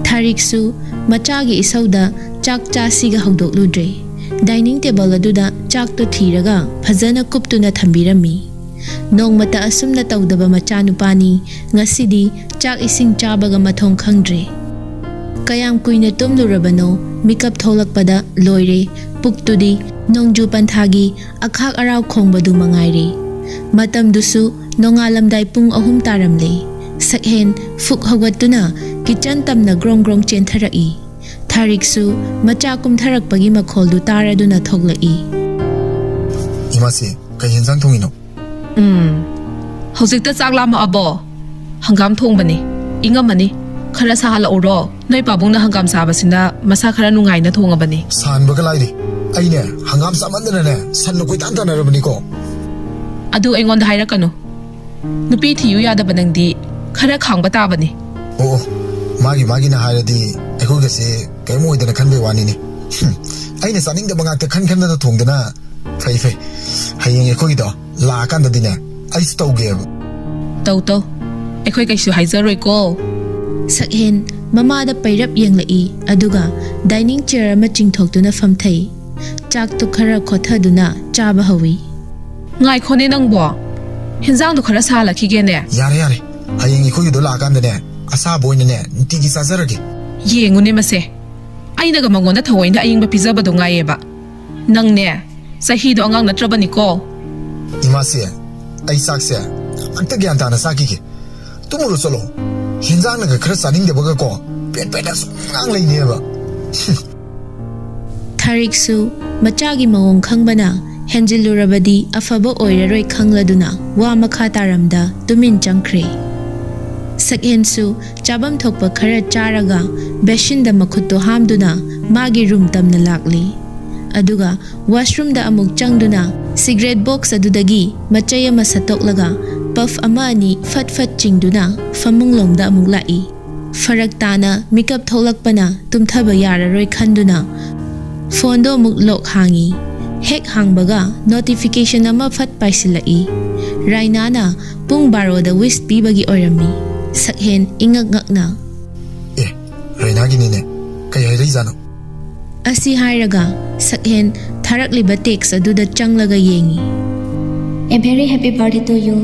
ꯊꯥꯔꯤꯛꯁꯨ ꯃꯆꯥꯒꯤ ꯏꯁꯧꯗ ꯆꯥꯛ ꯆꯥꯁꯤꯒ ꯍꯧꯗꯣꯛꯂꯨꯗ꯭ꯔꯦ ꯗꯥꯏꯅꯤꯡ ꯇꯦꯕꯜ ꯑꯗꯨꯗ ꯆꯥꯛꯇꯨ ꯊꯤꯔꯒ ꯐꯖꯅ ꯀꯨꯞꯇꯨꯅ ꯊꯝꯕꯤꯔꯝꯃꯤ ꯅꯣꯡꯃꯇ ꯑꯁꯨꯝꯅ ꯇꯧꯗꯕ ꯃꯆꯥꯅꯨꯄꯥꯅꯤ ꯉꯁꯤꯗꯤ ꯆꯥꯛ ꯏꯁꯤꯡ ꯆꯥꯕꯒ ꯃꯊꯣꯡ ꯈꯪꯗ꯭ꯔꯦ ꯀꯌꯥꯝ ꯀꯨꯏꯅ ꯇꯨꯝꯂꯨꯔꯕꯅꯣ ꯃꯤꯀꯞ ꯊꯣꯛꯂꯛꯄꯗ ꯂꯣꯏꯔꯦ ꯄꯨꯛꯇꯨꯗꯤ ꯅꯣꯡꯖꯨ ꯄꯟꯊꯥꯒꯤ ꯑꯈꯥꯛ ꯑꯔꯥꯎ ꯈꯣꯡꯕꯗꯨ ꯃꯉꯥꯏꯔꯦ ꯃꯇꯝꯗꯨꯁꯨ ꯅꯣꯡꯉꯥꯜꯂꯝꯗꯥꯏ ꯄꯨꯡ 3 ꯇꯥꯔꯝꯂꯦ ꯁꯛꯍꯦꯟ ꯐꯨꯛ ꯍꯧꯒꯠꯇꯨꯅ ꯀꯤꯆꯟ ꯇꯝꯅ ꯒ꯭ꯔꯣꯡ ꯒ꯭ꯔꯣꯡ ꯆꯦꯟꯊꯔꯛꯏ ꯊꯥꯔꯤꯛꯁꯨ ꯃꯆꯥ ꯀꯨꯝꯊꯔꯛꯄꯒꯤ ꯃꯈꯣꯜꯗꯨ ꯇꯥꯔꯗꯨꯅ ꯊꯣꯛꯂꯛꯏ 이마씨 ꯀꯩ ꯌꯦꯟꯖꯥꯡ ꯊꯣꯡꯏꯅꯣ ꯍꯧꯖꯤꯛꯇ ꯆꯥꯛ ꯂꯥꯝꯃꯛꯑꯕꯣ ꯍꯪꯒꯥꯝ ꯊꯣꯡꯕꯅꯤ ꯏꯪꯉꯝꯃꯅꯤ ꯈꯔ ꯁꯥꯍꯜꯂꯛꯎꯔꯣ ꯅꯣꯏ ꯄꯥꯕꯨꯡꯅ ꯍꯪꯒꯥꯝ ꯁꯥꯕꯁꯤꯅ ꯃꯁꯥ ꯈꯔ ꯅꯨꯡꯉꯥꯏꯅ ꯊꯣꯡꯉꯕꯅꯤ ꯁꯥꯟꯕꯒ ꯂꯥꯏꯔꯤ ꯑꯩꯅꯦ ꯍꯪꯒꯥꯝ ꯆꯥꯃꯟꯗꯅꯅꯦ ꯁꯟꯅ ꯀꯣꯏꯇꯥꯟ ꯇꯥꯟꯅꯔꯕꯅꯤꯀꯣ ꯑꯗꯨ ꯑꯩꯉꯣꯟꯗ ꯍꯥꯏꯔꯛꯀꯅꯨ ꯅꯨꯄꯤ ꯊꯤꯌꯨ ꯌꯥꯗꯕ ꯅꯪꯗꯤ ꯈꯔ ꯈꯥꯡꯕ ꯇꯥꯕꯅꯤ ꯑꯣ ꯃꯥꯒꯤꯅ ꯍꯥꯏꯔꯗꯤ ꯑꯩꯈꯣꯏꯒꯁꯦ ꯀꯩꯝ ꯑꯣꯏꯗꯅ ꯈꯟꯕꯩ ꯋꯥꯅꯤꯅꯦ ꯑꯩꯅ ꯆꯥꯅꯤꯡꯗꯕ ꯉꯥꯛꯇ ꯈꯟꯗꯅ ꯊꯣꯡꯗꯅ ꯐꯩ ꯍꯌꯦꯡ ꯑꯩꯈꯣꯏꯒꯤꯗꯣ ꯂꯥꯛꯑꯀꯥꯟꯗꯗꯤꯅꯦ ꯑꯩꯁꯨ ꯇꯧꯒꯦꯕ ꯇꯧ ꯑꯩꯈꯣꯏ ꯀꯩꯁꯨ ꯍꯥꯏꯖꯔꯣꯏꯀꯣ ꯁꯛꯍꯦꯟ ꯃꯃꯥꯗ ꯄꯩꯔꯞ ꯌꯦꯡꯂꯛꯏ ꯑꯗꯨꯒ ꯗꯥꯏꯅꯤꯡ ꯆꯦꯌꯔ ꯑꯃ ꯆꯤꯡꯊꯣꯛꯇꯨꯅ ꯐꯝꯊꯩ ꯆꯥꯛꯇꯨ ꯈꯔ ꯈꯣꯊꯗꯨꯅ ꯆꯥꯕ ꯍꯧꯏ ꯉꯥꯏꯈꯣꯅꯦ ꯅꯪꯕꯣ ꯍꯦꯟꯖꯥꯡꯗꯣ ꯈꯔ ꯁꯥꯍꯜꯂꯛꯈꯤꯒꯦꯅꯦ ꯌꯥꯔꯦ ꯍꯌꯦꯡ ꯑꯩꯈꯣꯏꯒꯤꯗꯣ ꯂꯥꯛꯑꯀꯥꯟꯗꯅꯦ ꯑꯁꯥ ꯕꯣꯏꯅꯅꯦ ꯅꯨꯡꯇꯤꯒꯤ ꯆꯥꯖꯔꯒꯦ ꯌꯦꯡꯉꯨꯅꯦ ꯃꯁꯦ ꯑꯩꯅꯒ ꯃꯉꯣꯟꯗ ꯊꯑꯣꯏꯅ ꯑꯌꯤꯡꯕ ꯄꯤꯖꯕꯗꯣ ꯉꯥꯏꯌꯦꯕ ꯅꯪꯅꯦ ꯆꯍꯤꯗꯣ ꯑꯉꯥꯡ ꯅꯠꯇ꯭ꯔꯕꯅꯤꯀꯣ 이마씨 ꯑꯩ ꯆꯥꯛꯁꯦ ꯑꯝꯇ ꯒ꯭ꯌꯥꯟ ꯇꯥꯅ ꯆꯥꯈꯤꯒꯦ ꯇꯨꯝꯃꯨꯔꯣ ꯆꯠꯂꯣ ꯍꯦꯟꯖꯥꯡꯅꯒ ꯈꯔ ꯆꯥꯅꯤꯡꯗꯕꯒꯀꯣ ꯄꯦꯠ ꯁꯨꯝ ꯉꯥꯡ ꯂꯩꯅꯦꯕ ꯊꯥꯔꯤꯛꯁꯨ ꯃꯆꯥꯒꯤ ꯃꯑꯣꯡ ꯈꯪꯕꯅ ꯍꯦꯟꯖꯤꯜꯂꯨꯔꯕꯗꯤ ꯑꯐꯕ ꯑꯣꯏꯔꯔꯣꯏ ꯈꯪꯂꯗꯨꯅ ꯋꯥ ꯃꯈꯥ ꯇꯥꯔꯝꯗ ꯇꯨꯃꯤꯟ ꯆꯪꯈ꯭ꯔꯦ ꯁꯛꯍꯦꯟꯁꯨ ꯆꯥꯕꯝ ꯊꯣꯛꯄ ꯈꯔ ꯆꯥꯔꯒ ꯕꯦꯁꯤꯟꯗ ꯃꯈꯨꯠꯇꯣ ꯍꯥꯝꯗꯨꯅ ꯃꯥꯒꯤ ꯔꯨꯝ ꯇꯝꯅ ꯂꯥꯛꯂꯤ ꯑꯗꯨꯒ ꯋꯥꯁꯔꯨꯝꯗ ꯑꯃꯨꯛ ꯆꯪꯗꯨꯅ ꯁꯤꯒꯔꯦꯠ ꯕꯣꯛꯁ ꯑꯗꯨꯗꯒꯤ ꯃꯆꯩ ꯑꯃ ꯁꯠꯇꯣꯛꯂꯒ ꯄꯐ ꯑꯃ ꯑꯅꯤ ꯐꯠ ꯆꯤꯡꯗꯨꯅ ꯐꯃꯨꯡꯂꯣꯝꯗ ꯑꯃꯨꯛ ꯂꯥꯛꯏ ꯐꯔꯛ ꯇꯥꯅ ꯃꯤꯀꯞ ꯊꯣꯛꯂꯛꯄꯅ ꯇꯨꯝꯊꯕ ꯌꯥꯔꯔꯣꯏ ꯈꯟꯗꯨꯅ ꯐꯣꯟꯗꯣ ꯑꯃꯨꯛ ꯂꯣꯛ ꯍꯥꯡꯉꯤ ꯍꯦꯛ ꯍꯥꯡꯕꯒ ꯅꯣꯇꯤꯐꯤꯀꯦꯁꯟ ꯑꯃ ꯐꯠ ꯄꯥꯏꯁꯤꯜꯂꯛꯏ ꯔꯥꯏꯅꯥꯅ ꯄꯨꯡ 12ꯗ ꯋꯤꯁ ꯄꯤꯕꯒꯤ ꯑꯣꯏꯔꯝꯃꯤ ꯁꯛꯍꯦꯟ ꯏꯉꯛ ꯉꯛꯅ ꯔꯥꯏꯅꯥꯒꯤꯅꯤꯅꯦ ꯀꯩ ꯍꯥꯏꯔꯛꯏꯖꯥꯠꯅꯣ ꯑꯁꯤ ꯍꯥꯏꯔꯒ ꯁꯛꯍꯦꯟ ꯊꯥꯔꯛꯂꯤꯕ ꯇꯦꯛꯁ ꯑꯗꯨꯗ ꯆꯪꯂꯒ ꯌꯦꯡꯉꯤ A very happy birthday to you.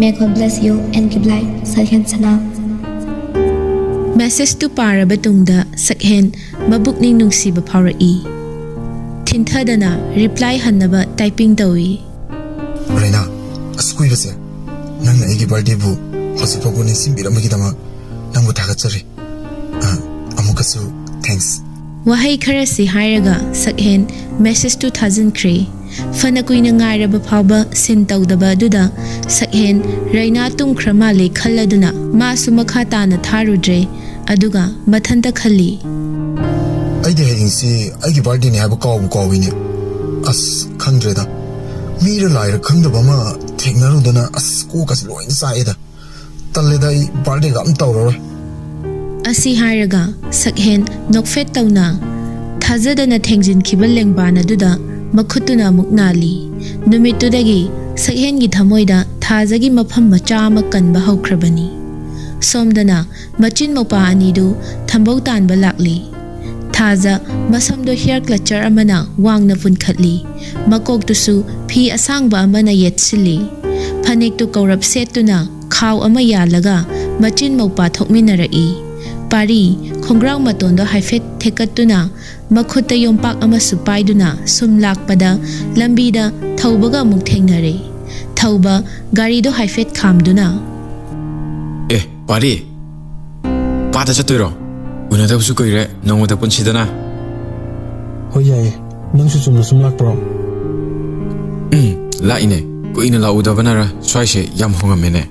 May God bless you and give life, Sakhen Sana. ꯃꯦꯁꯦꯖꯇꯨ ꯄꯥꯔꯕ ꯇꯨꯡꯗ ꯁꯛꯍꯦꯟ ꯃꯕꯨꯛꯅꯤꯡ ꯅꯨꯡꯁꯤꯕ ꯐꯥꯎꯔꯛꯏ ꯊꯤꯟꯊꯗꯅ ꯔꯤꯄ꯭ꯂꯥꯏ ꯍꯟꯅꯕ ꯇꯥꯏꯄꯤꯡ ꯇꯧꯏ ꯔꯥꯏꯅꯥ ꯑꯁ ꯀꯨꯏꯕꯁꯦ ꯅꯪꯅ ꯑꯩꯒꯤ ꯕꯥꯔꯗꯦꯕꯨ ꯍꯧꯖꯤꯛꯐꯥꯎꯕ ꯅꯤꯡꯁꯤꯡꯕꯤꯔꯝꯕꯒꯤꯗꯃꯛ ꯅꯪꯕꯨ ꯊꯥꯒꯠꯆꯔꯤ ꯑꯃꯨꯛꯀꯁꯨ ꯊꯦꯡꯛꯁ ꯋꯥꯍꯩ ꯈꯔꯁꯤ ꯍꯥꯏꯔꯒ ꯁꯛꯍꯦꯟ ꯃꯦꯁꯦꯖꯇꯨ ꯊꯥꯖꯤꯟꯈ꯭ꯔꯦ ꯐꯅ ꯀꯨꯏꯅ ꯉꯥꯏꯔꯕ ꯐꯥꯎꯕ ꯁꯤꯟ ꯇꯧꯗꯕ ꯑꯗꯨꯗ ꯁꯛꯍꯦꯟ ꯔꯥꯏꯅꯥ ꯇꯨꯝꯈ꯭ꯔ ꯃꯥꯜꯂꯦ ꯈꯜꯂꯗꯨꯅ ꯃꯥꯁꯨ ꯃꯈꯥ ꯇꯥꯅ ꯊꯥꯔꯨꯗ꯭ꯔꯦ ꯑꯗꯨꯒ ꯃꯊꯟꯇ ꯈꯜꯂꯤ ꯑꯩꯗꯤ ꯍꯌꯦꯡꯁꯤ ꯑꯩꯒꯤ ꯕꯥꯔꯗꯦꯅꯤ ꯍꯥꯏꯕ ꯀꯥꯎꯏꯅꯦ ꯑꯁ ꯈꯪꯗ꯭ꯔꯦꯗ ꯃꯤꯔ ꯂꯥꯏꯔ ꯈꯪꯗꯕ ꯑꯃ ꯊꯦꯡꯅꯔꯨꯗꯅ ꯑꯁ ꯀꯣꯛꯀꯁꯦ ꯂꯣꯏꯅ ꯆꯥꯛꯑꯦꯗ ꯇꯜꯂꯦꯗ ꯑꯩ ꯕꯥꯔꯗꯦꯒ ꯑꯝ ꯇꯧꯔꯔꯣꯏ ꯑꯁꯤ ꯍꯥꯏꯔꯒ ꯁꯛꯍꯦꯟ ꯅꯣꯛꯐꯦꯠ ꯇꯧꯅ ꯊꯥꯖꯗꯅ ꯊꯦꯡꯖꯤꯟꯈꯤꯕ ꯂꯦꯡꯕꯥꯟ ꯑꯗꯨꯗ ꯃꯈꯨꯠꯇꯨꯅ ꯑꯃꯨꯛ ꯅꯥꯜꯂꯤ ꯅꯨꯃꯤꯠꯇꯨꯗꯒꯤ ꯁꯛꯍꯦꯟꯒꯤ ꯊꯃꯣꯏꯗ ꯊꯥꯖꯒꯤ ꯃꯐꯝ ꯃꯆꯥ ꯑꯃ ꯀꯟꯕ ꯍꯧꯈ꯭ꯔꯕꯅꯤ ꯁꯣꯝꯗꯅ ꯃꯆꯤꯟ ꯃꯧꯄꯥ ꯑꯅꯤꯗꯨ ꯊꯝꯕꯧ ꯇꯥꯟꯕ ꯂꯥꯛꯂꯤ ꯊꯥꯖ ꯃꯁꯝꯗꯣ ꯍꯤꯌꯔ ꯀ꯭ꯂꯆꯔ ꯑꯃꯅ ꯋꯥꯡꯅ ꯄꯨꯟꯈꯠꯂꯤ ꯃꯀꯣꯛꯇꯨꯁꯨ ꯐꯤ ꯑꯁꯥꯡꯕ ꯑꯃꯅ ꯌꯦꯠꯁꯤꯜꯂꯤ ꯐꯅꯦꯛꯇꯨ ꯀꯧꯔꯞ ꯁꯦꯠꯇꯨꯅ ꯈꯥꯎ ꯑꯃ ꯌꯥꯜꯂꯒ ꯃꯆꯤꯟ ꯃꯧꯄꯥ ꯊꯣꯛꯃꯤꯟꯅꯔꯛꯏ ꯄꯥꯔꯤ ꯈꯣꯡꯒ꯭ꯔꯥꯎ ꯃꯇꯣꯟꯗꯣ ꯍꯥꯏꯐꯦꯠ ꯊꯦꯛꯀꯠꯇꯨꯅ ꯃꯈꯨꯠꯇ ꯌꯣꯝꯄꯥꯛ ꯑꯃꯁꯨ ꯄꯥꯏꯗꯨꯅ ꯁꯨꯝ ꯂꯥꯛꯄꯗ ꯂꯝꯕꯤꯗ ꯊꯧꯕꯒ ꯑꯃꯨꯛ ꯊꯦꯡꯅꯔꯦ ꯊꯧꯕ ꯒꯥꯔꯤꯗꯣ ꯍꯥꯏꯐꯦꯠ ꯈꯥꯝꯗꯨꯅ ꯄꯥꯔꯤ ꯄꯥꯗ ꯆꯠꯇꯣꯏꯔꯣ ꯎꯅꯗꯕꯁꯨ ꯀꯨꯏꯔꯦ ꯅꯣꯡꯃꯗ ꯄꯨꯟꯁꯤꯗꯅ ꯍꯣꯏ ꯌꯥꯏꯌꯦ ꯅꯪꯁꯨ ꯆꯨꯝꯅ ꯁꯨꯝ ꯂꯥꯛꯄ꯭ꯔꯣ ꯂꯥꯛꯏꯅꯦ ꯀꯨꯏꯅ ꯂꯥꯛꯎꯗꯕꯅꯔ ꯁ꯭ꯋꯥꯏꯁꯦ ꯌꯥꯝ ꯍꯣꯡꯉꯝꯃꯦꯅꯦ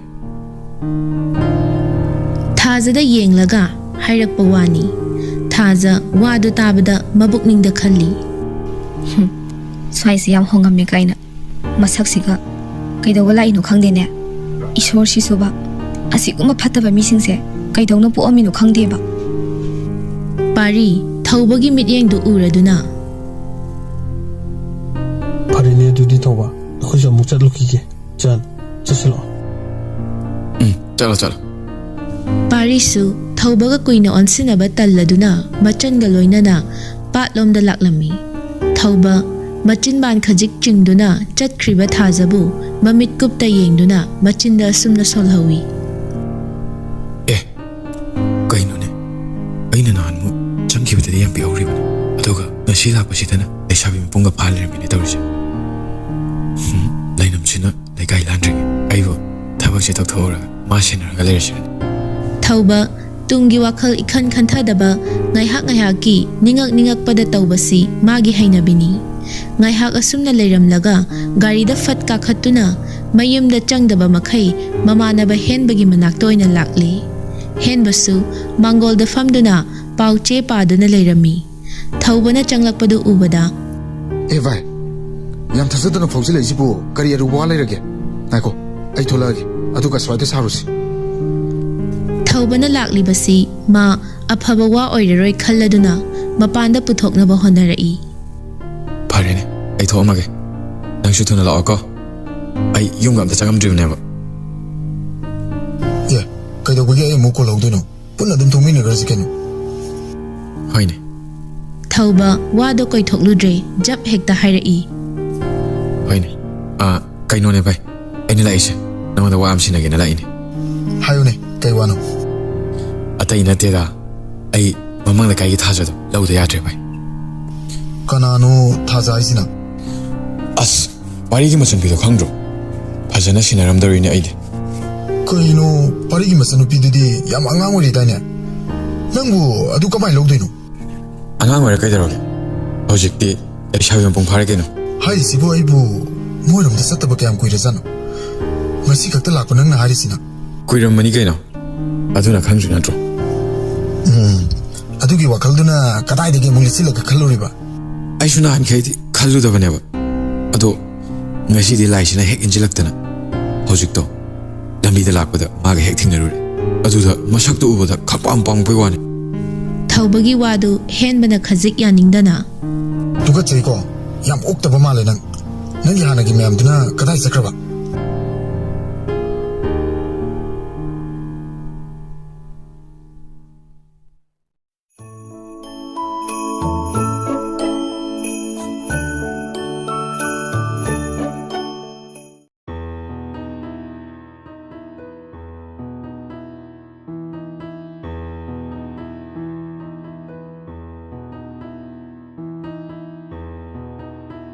ꯊꯥꯖꯗ ꯌꯦꯡꯂꯒ ꯍꯥꯏꯔꯛꯄ ꯋꯥꯅꯤ ꯊꯥꯖ ꯋꯥꯗꯨ ꯇꯥꯕꯗ ꯃꯕꯨꯛꯅꯤꯡꯗ ꯈꯜꯂꯤ ꯁ꯭ꯋꯥꯏꯁꯦ ꯌꯥꯝ ꯍꯣꯡꯉꯝꯃꯦ ꯀꯥꯏꯅ ꯃꯁꯛꯁꯤꯒ ꯀꯩꯗꯧꯕ ꯂꯥꯛꯏꯅꯣ ꯈꯪꯗꯦꯅꯦ ꯏꯁꯣꯔꯁꯤꯁꯨꯕ ꯑꯁꯤꯒꯨꯝꯕ ꯐꯠꯇꯕ ꯃꯤꯁꯤꯡꯁꯦ ꯀꯩꯗꯧꯅ ꯄꯣꯛꯑꯝꯃꯤꯅꯣ ꯈꯪꯗꯦꯕ ꯄꯥꯔꯤ ꯊꯧꯕꯒꯤ ꯃꯤꯠꯌꯦꯡꯗꯨ ꯎꯔꯗꯨꯅ ꯐꯔꯦꯅꯦ ꯑꯗꯨꯗꯤ ꯇꯧꯕ ꯑꯩꯈꯣꯏꯁꯨ ꯑꯃꯨꯛ ꯆꯠꯂꯨꯈꯤꯒꯦ ꯆꯠꯁꯤꯜꯂꯛꯑꯣ ꯆꯠꯂꯣ ꯄꯥꯔꯤꯁꯨ ꯊꯧꯕꯒ ꯀꯨꯏꯅ ꯑꯣꯟꯁꯤꯟꯅꯕ ꯇꯜꯂꯗꯨꯅ ꯃꯆꯟꯒ ꯂꯣꯏꯅꯅ ꯄꯥꯠꯂꯣꯝꯗ ꯂꯥꯛꯂꯝꯃꯤ ꯊꯧꯕ ꯃꯆꯤꯟꯕꯥꯟ ꯈꯖꯤꯛ ꯆꯤꯡꯗꯨꯅ ꯆꯠꯈ꯭ꯔꯤꯕ ꯊꯥꯖꯕꯨ ꯃꯃꯤꯠ ꯀꯨꯞꯇ ꯌꯦꯡꯗꯨꯅ ꯃꯆꯤꯟꯗ ꯑꯁꯨꯝꯅ ꯁꯣꯜꯍꯧꯏ ꯀꯩꯅꯣꯅꯦ ꯑꯩꯅ ꯅꯍꯥꯟꯃꯨꯛ ꯆꯪꯈꯤꯕꯗꯗꯤ ꯌꯥꯝ ꯄꯤꯍꯧꯔꯤꯕꯅꯤ ꯑꯗꯨꯒ ꯉꯁꯤ ꯂꯥꯛꯄꯁꯤꯗꯅ ꯂꯩꯁꯥꯕꯤ ꯃꯄꯨꯡꯒ ꯐꯥ ꯂꯩꯔꯝꯃꯤꯅꯦ ꯇꯧꯔꯤꯁꯦ ꯂꯩꯅꯝꯁꯤꯅ ꯂꯩꯀꯥꯏ ꯂꯥꯟꯗ꯭ꯔꯤꯉꯩ ꯑꯩꯕꯨ ꯊꯕꯛꯁꯦ ꯇꯧꯊꯣꯛꯎꯔꯒ ꯃꯥ ꯁꯦꯟꯅꯔꯒ ꯂꯩꯔꯁꯤꯔꯅꯤ ꯊꯧꯕ ꯇꯨꯡꯒꯤ ꯋꯥꯈꯜ ꯏꯈꯟ ꯈꯟꯊꯗꯕ ꯉꯥꯏꯍꯥꯛꯀꯤ ꯅꯤꯡꯉꯛꯄꯗ ꯇꯧꯕꯁꯤ ꯃꯥꯒꯤ ꯍꯩꯅꯕꯤꯅꯤ ꯉꯥꯏꯍꯥꯛ ꯑꯁꯨꯝꯅ ꯂꯩꯔꯝꯂꯒ ꯒꯥꯔꯤꯗ ꯐꯠ ꯀꯥꯈꯠꯇꯨꯅ ꯃꯌꯨꯝꯗ ꯆꯪꯗꯕ ꯃꯈꯩ ꯃꯃꯥꯟꯅꯕ ꯍꯦꯟꯕꯒꯤ ꯃꯅꯥꯛꯇ ꯑꯣꯏꯅ ꯂꯥꯛꯂꯤ ꯍꯦꯟꯕꯁꯨ ꯃꯥꯡꯒꯣꯜꯗ ꯐꯝꯗꯨꯅ ꯄꯥꯎꯆꯦ ꯄꯥꯗꯨꯅ ꯂꯩꯔꯝꯃꯤ ꯊꯧꯕꯅ ꯆꯪꯂꯛꯄꯗꯨ ꯎꯕꯗ ꯚꯥꯏ ꯌꯥꯝ ꯊꯥꯖꯗꯅ ꯐꯥꯎꯖꯤꯜꯂꯛꯏꯁꯤꯕꯨ ꯀꯔꯤ ꯑꯔꯨꯕ ꯋꯥ ꯂꯩꯔꯒꯦ ꯉꯥꯏꯈꯣ ꯑꯩ ꯊꯣꯛꯂꯛꯑꯒꯦ ꯑꯗꯨꯒ ꯁ꯭ꯋꯥꯏꯗ ꯁꯥꯔꯨꯁꯤ ꯊꯧꯕꯅ ꯂꯥꯛꯂꯤꯕꯁꯤ ꯃꯥ ꯑꯐꯕ ꯋꯥ ꯑꯣꯏꯔꯔꯣꯏ ꯈꯜꯂꯗꯨꯅ ꯃꯄꯥꯟꯗ ꯄꯨꯊꯣꯛꯅꯕ ꯍꯣꯠꯅꯔꯛꯏ ꯐꯔꯦꯅꯦ ꯑꯩ ꯊꯣꯛꯑꯝꯃꯒꯦ ꯅꯪꯁꯨ ꯊꯨꯅ ꯂꯥꯛꯑꯣꯀꯣ ꯑꯩ ꯌꯨꯝꯒ ꯑꯝꯇ ꯆꯪꯉꯝꯗ꯭ꯔꯤꯕꯅꯦꯕ ꯀꯩꯗꯧꯕꯒꯤ ꯑꯩ ꯑꯃꯨꯛ ꯀꯣꯜꯍꯧꯗꯣꯏꯅꯣ ꯄꯨꯟꯅ ꯑꯗꯨꯝ ꯊꯣꯡꯃꯤꯟꯅꯈ꯭ꯔꯁꯤ ꯀꯩꯅꯣ ꯍꯣꯏꯅꯦ ꯊꯧꯕ ꯋꯥꯗꯣ ꯀꯣꯏꯊꯣꯛꯂꯨꯗ꯭ꯔꯦ ꯖꯞ ꯍꯦꯛꯇ ꯍꯥꯏꯔꯛꯏ ꯍꯣꯏꯅꯦ ꯀꯩꯅꯣꯅꯦ ꯚꯥꯏ ꯑꯩꯅ ꯂꯥꯛꯏꯁꯦ ꯅꯉꯣꯟꯗ ꯋꯥ ꯑꯃ ꯁꯤꯟꯅꯒꯦꯅ ꯂꯥꯛꯏꯅꯦ ꯍꯥꯏꯌꯨꯅꯦ ꯀꯩ ꯋꯥꯅꯣ ꯑꯇꯩ ꯅꯠꯇꯦꯗ ꯑꯩ ꯃꯃꯥꯡ ꯂꯩꯀꯥꯏꯒꯤ ꯊꯥꯖꯗꯣ ꯂꯧꯗ ꯌꯥꯗ꯭ꯔꯦ ꯚꯥꯏ ꯀꯅꯥꯅꯣ ꯊꯥꯖ ꯍꯥꯏꯁꯤꯅ ꯑꯁ ꯄꯥꯔꯤꯒꯤ ꯃꯆꯟꯅꯨꯄꯤꯗꯣ ꯈꯪꯗ꯭ꯔꯣ ꯐꯖꯅ ꯁꯤꯟꯅꯔꯝꯗꯧꯔꯤꯅꯦ ꯑꯩꯗꯤ ꯀꯩꯅꯣ ꯄꯥꯔꯤꯒꯤ ꯃꯆꯟꯅꯨꯄꯤꯗꯨꯗꯤ ꯌꯥꯝ ꯑꯉꯥꯡ ꯑꯣꯏꯔꯤꯗꯥꯏꯅꯦ ꯅꯪꯕꯨ ꯑꯗꯨ ꯀꯃꯥꯏꯅ ꯂꯧꯗꯣꯏꯅꯣ ꯑꯉꯥꯡ ꯑꯣꯏꯔ ꯀꯩꯗꯧꯔꯒꯦ ꯍꯧꯖꯤꯛꯇꯤ ꯂꯩꯁꯥꯕꯤ ꯃꯄꯨꯡ ꯐꯥꯔꯦ ꯀꯩꯅꯣ ꯍꯥꯏꯔꯤꯁꯤꯕꯨ ꯑꯩꯕꯨ ꯃꯣꯏꯔꯣꯝꯗ ꯆꯠꯇꯕ ꯀꯌꯥꯝ ꯀꯨꯏꯔꯖꯥꯠꯅꯣ ꯉꯁꯤ ꯈꯛꯇ ꯂꯥꯛꯄ ꯅꯪꯅ ꯍꯥꯏꯔꯤꯁꯤꯅ ꯀꯨꯏꯔꯝꯃꯅꯤ ꯀꯩꯅꯣ ꯑꯗꯨꯅ ꯈꯪꯗ꯭ꯔꯤ ꯅꯠꯇ꯭ꯔꯣ ꯑꯗꯨꯒꯤ ꯋꯥꯈꯜꯗꯨꯅ ꯀꯗꯥꯏꯗꯒꯤ ꯑꯃꯨꯛ ꯂꯤꯠꯁꯤꯜꯂꯒ ꯈꯜꯂꯨꯔꯤꯕ ꯑꯩꯁꯨ ꯅꯍꯥꯟꯈꯩꯗꯤ ꯈꯜꯂꯨꯗꯕꯅꯦꯕ ꯑꯗꯣ ꯉꯁꯤꯗꯤ ꯂꯥꯏꯁꯤꯅ ꯍꯦꯛ ꯏꯟꯁꯤꯜꯂꯛꯇꯅ ꯍꯧꯖꯤꯛꯇꯣ ꯂꯝꯕꯤꯗ ꯂꯥꯛꯄꯗ ꯃꯥꯒ ꯍꯦꯛ ꯊꯦꯡꯅꯔꯨꯔꯦ ꯑꯗꯨꯗ ꯃꯁꯛꯇꯨ ꯎꯕꯗ ꯈꯪꯄꯥꯝ ꯄꯥꯝꯃꯛꯄꯩ ꯋꯥꯅꯤ ꯊꯧꯕꯒꯤ ꯋꯥꯗꯨ ꯍꯦꯟꯕꯅ ꯈꯖꯤꯛ ꯌꯥꯅꯤꯡꯗꯅ ꯇꯨꯀꯠꯆꯩꯀꯣ ꯌꯥꯝ ꯑꯣꯛꯇꯕ ꯃꯥꯜꯂꯦ ꯅꯪꯒꯤ ꯍꯥꯟꯅꯒꯤ ꯃꯌꯥꯝꯗꯨꯅ ꯀꯗꯥꯏ ꯆꯠꯈ꯭ꯔꯕ